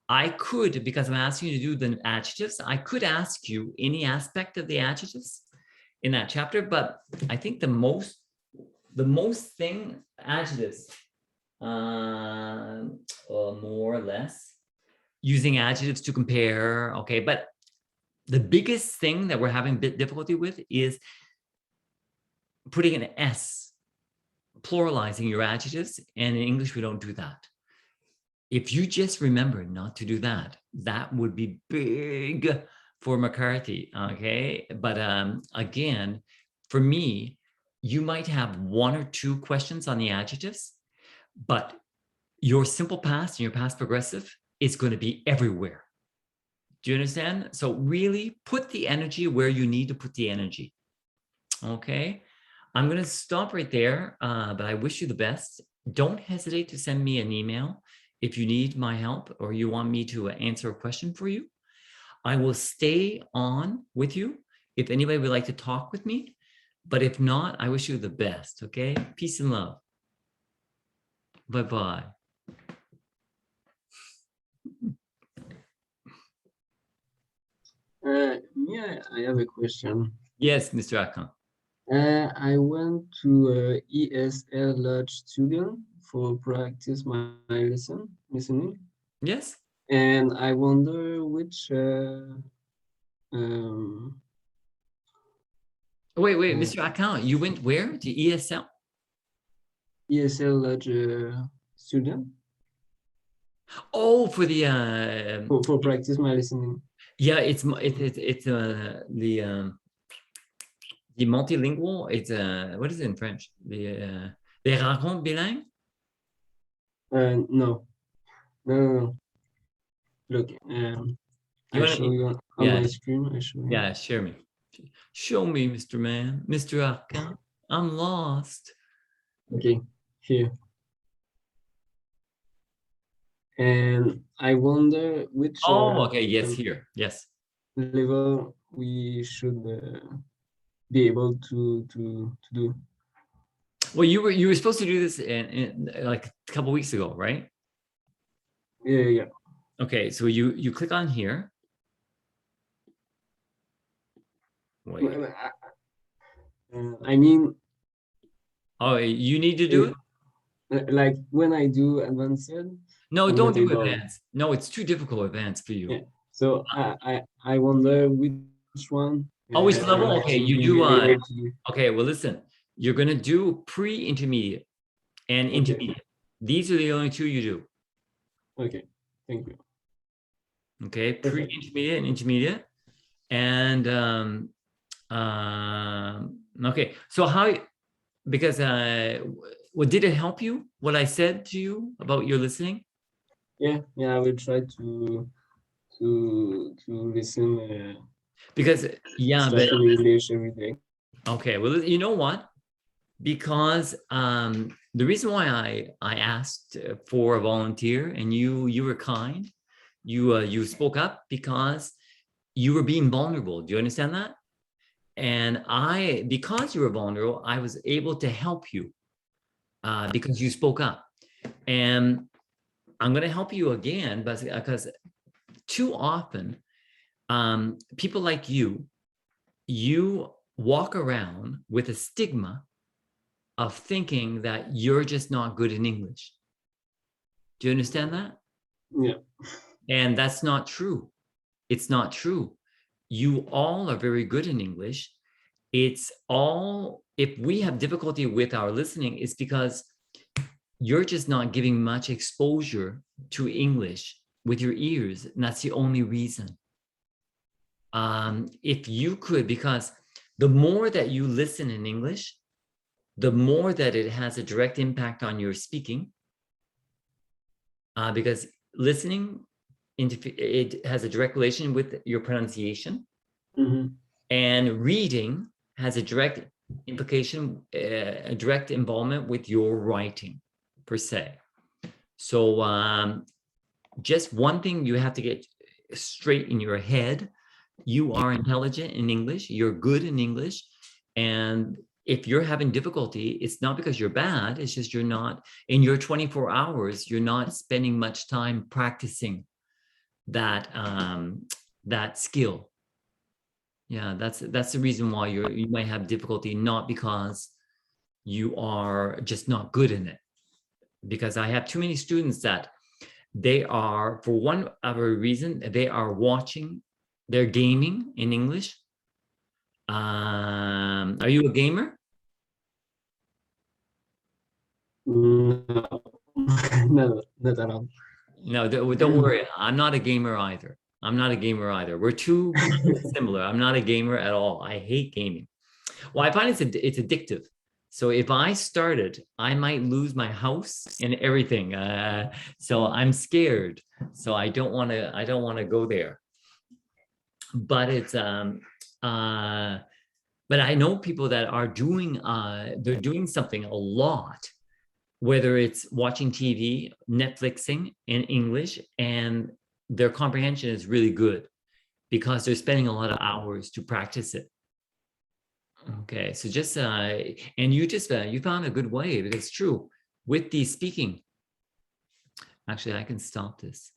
I could, because I'm asking you to do the adjectives, I could ask you any aspect of the adjectives in that chapter, but I think the most thing, adjectives, more or less, using adjectives to compare, okay, but the biggest thing that we're having a bit difficulty with is putting an S, pluralizing your adjectives, and in English we don't do that. If you just remember not to do that, that would be big for McCarthy, okay? But again, for me, you might have 1 or 2 questions on the adjectives, but your simple past and your past progressive is going to be everywhere. Do you understand? So really put the energy where you need to put the energy, okay? I'm going to stop right there, but I wish you the best. Don't hesitate to send me an email if you need my help or you want me to answer a question for you. I will stay on with you if anybody would like to talk with me. But if not, I wish you the best, okay? Peace and love. Bye-bye. Yeah, I have a question. Yes, Mr. Akan. I went to ESL Lodge Studio for practice my listening. Yes. And I wonder which Wait, Mr. Akan, you went where? To ESL? ESL Lodge Studio. Oh, for the for practice my listening. Yeah, it's the multilingual. It's what is it in French? The rencontres bilingues. No. Look, I show you on my screen. I show you. Yeah, share me. Show me, Mr. Man, Mr. Akan. I'm lost. Okay, here. And I wonder which. Oh, okay. Yes, here. Yes. Level we should be able to do. Well, you were supposed to do this in like a couple weeks ago, right? Yeah. Okay, so you click on here. Wait. I mean. Oh, you need to do it? Like when I do advanced. No, don't do advanced. No, it's too difficult advanced for you. Yeah. So I wonder which one. Oh, which level? Okay, you do. Okay, well, listen. you're going to do pre-intermediate and Okay. intermediate. These are the only two you do. Okay, thank you. Okay, Perfect. pre-intermediate and intermediate. And okay, so how, because what did it help you, what I said to you about your listening? Yeah, I will try to listen. Because yeah, stuff but in English every day. okay, well, you know what? Because the reason why I asked for a volunteer, and you were kind, you spoke up because you were being vulnerable. Do you understand that? And because you were vulnerable, I was able to help you because you spoke up. And I'm going to help you again, but because too often, people like you walk around with a stigma of thinking that you're just not good in English. Do you understand that? Yeah. And that's not true. It's not true. You all are very good in English. It's all, if we have difficulty with our listening, it's because you're just not giving much exposure to English with your ears. And that's the only reason. If you could, because the more that you listen in English, the more that it has a direct impact on your speaking, because listening, it has a direct relation with your pronunciation, and reading has a direct implication, a direct involvement with your writing, per se. So just one thing you have to get straight in your head: you are intelligent in English, you're good in English, and if you're having difficulty, it's not because you're bad, it's just you're not, in your 24 hours, you're not spending much time practicing that that skill. Yeah, that's the reason why you might have difficulty, not because you are just not good in it. Because I have too many students that they are, for one other reason, they are watching, they're gaming in English. Are you a gamer? No, no, not at all. No, don't worry. I'm not a gamer either. I'm not a gamer either. We're too similar. I'm not a gamer at all. I hate gaming. Well, I find it's addictive. So if I started, I might lose my house and everything. So I'm scared. So I don't want to go there. But it's but I know people that are doing they're doing something a lot, whether it's watching TV, Netflixing in English, and their comprehension is really good because they're spending a lot of hours to practice it. Okay, so just and you found a good way, because it's true with the speaking. Actually, I can stop this.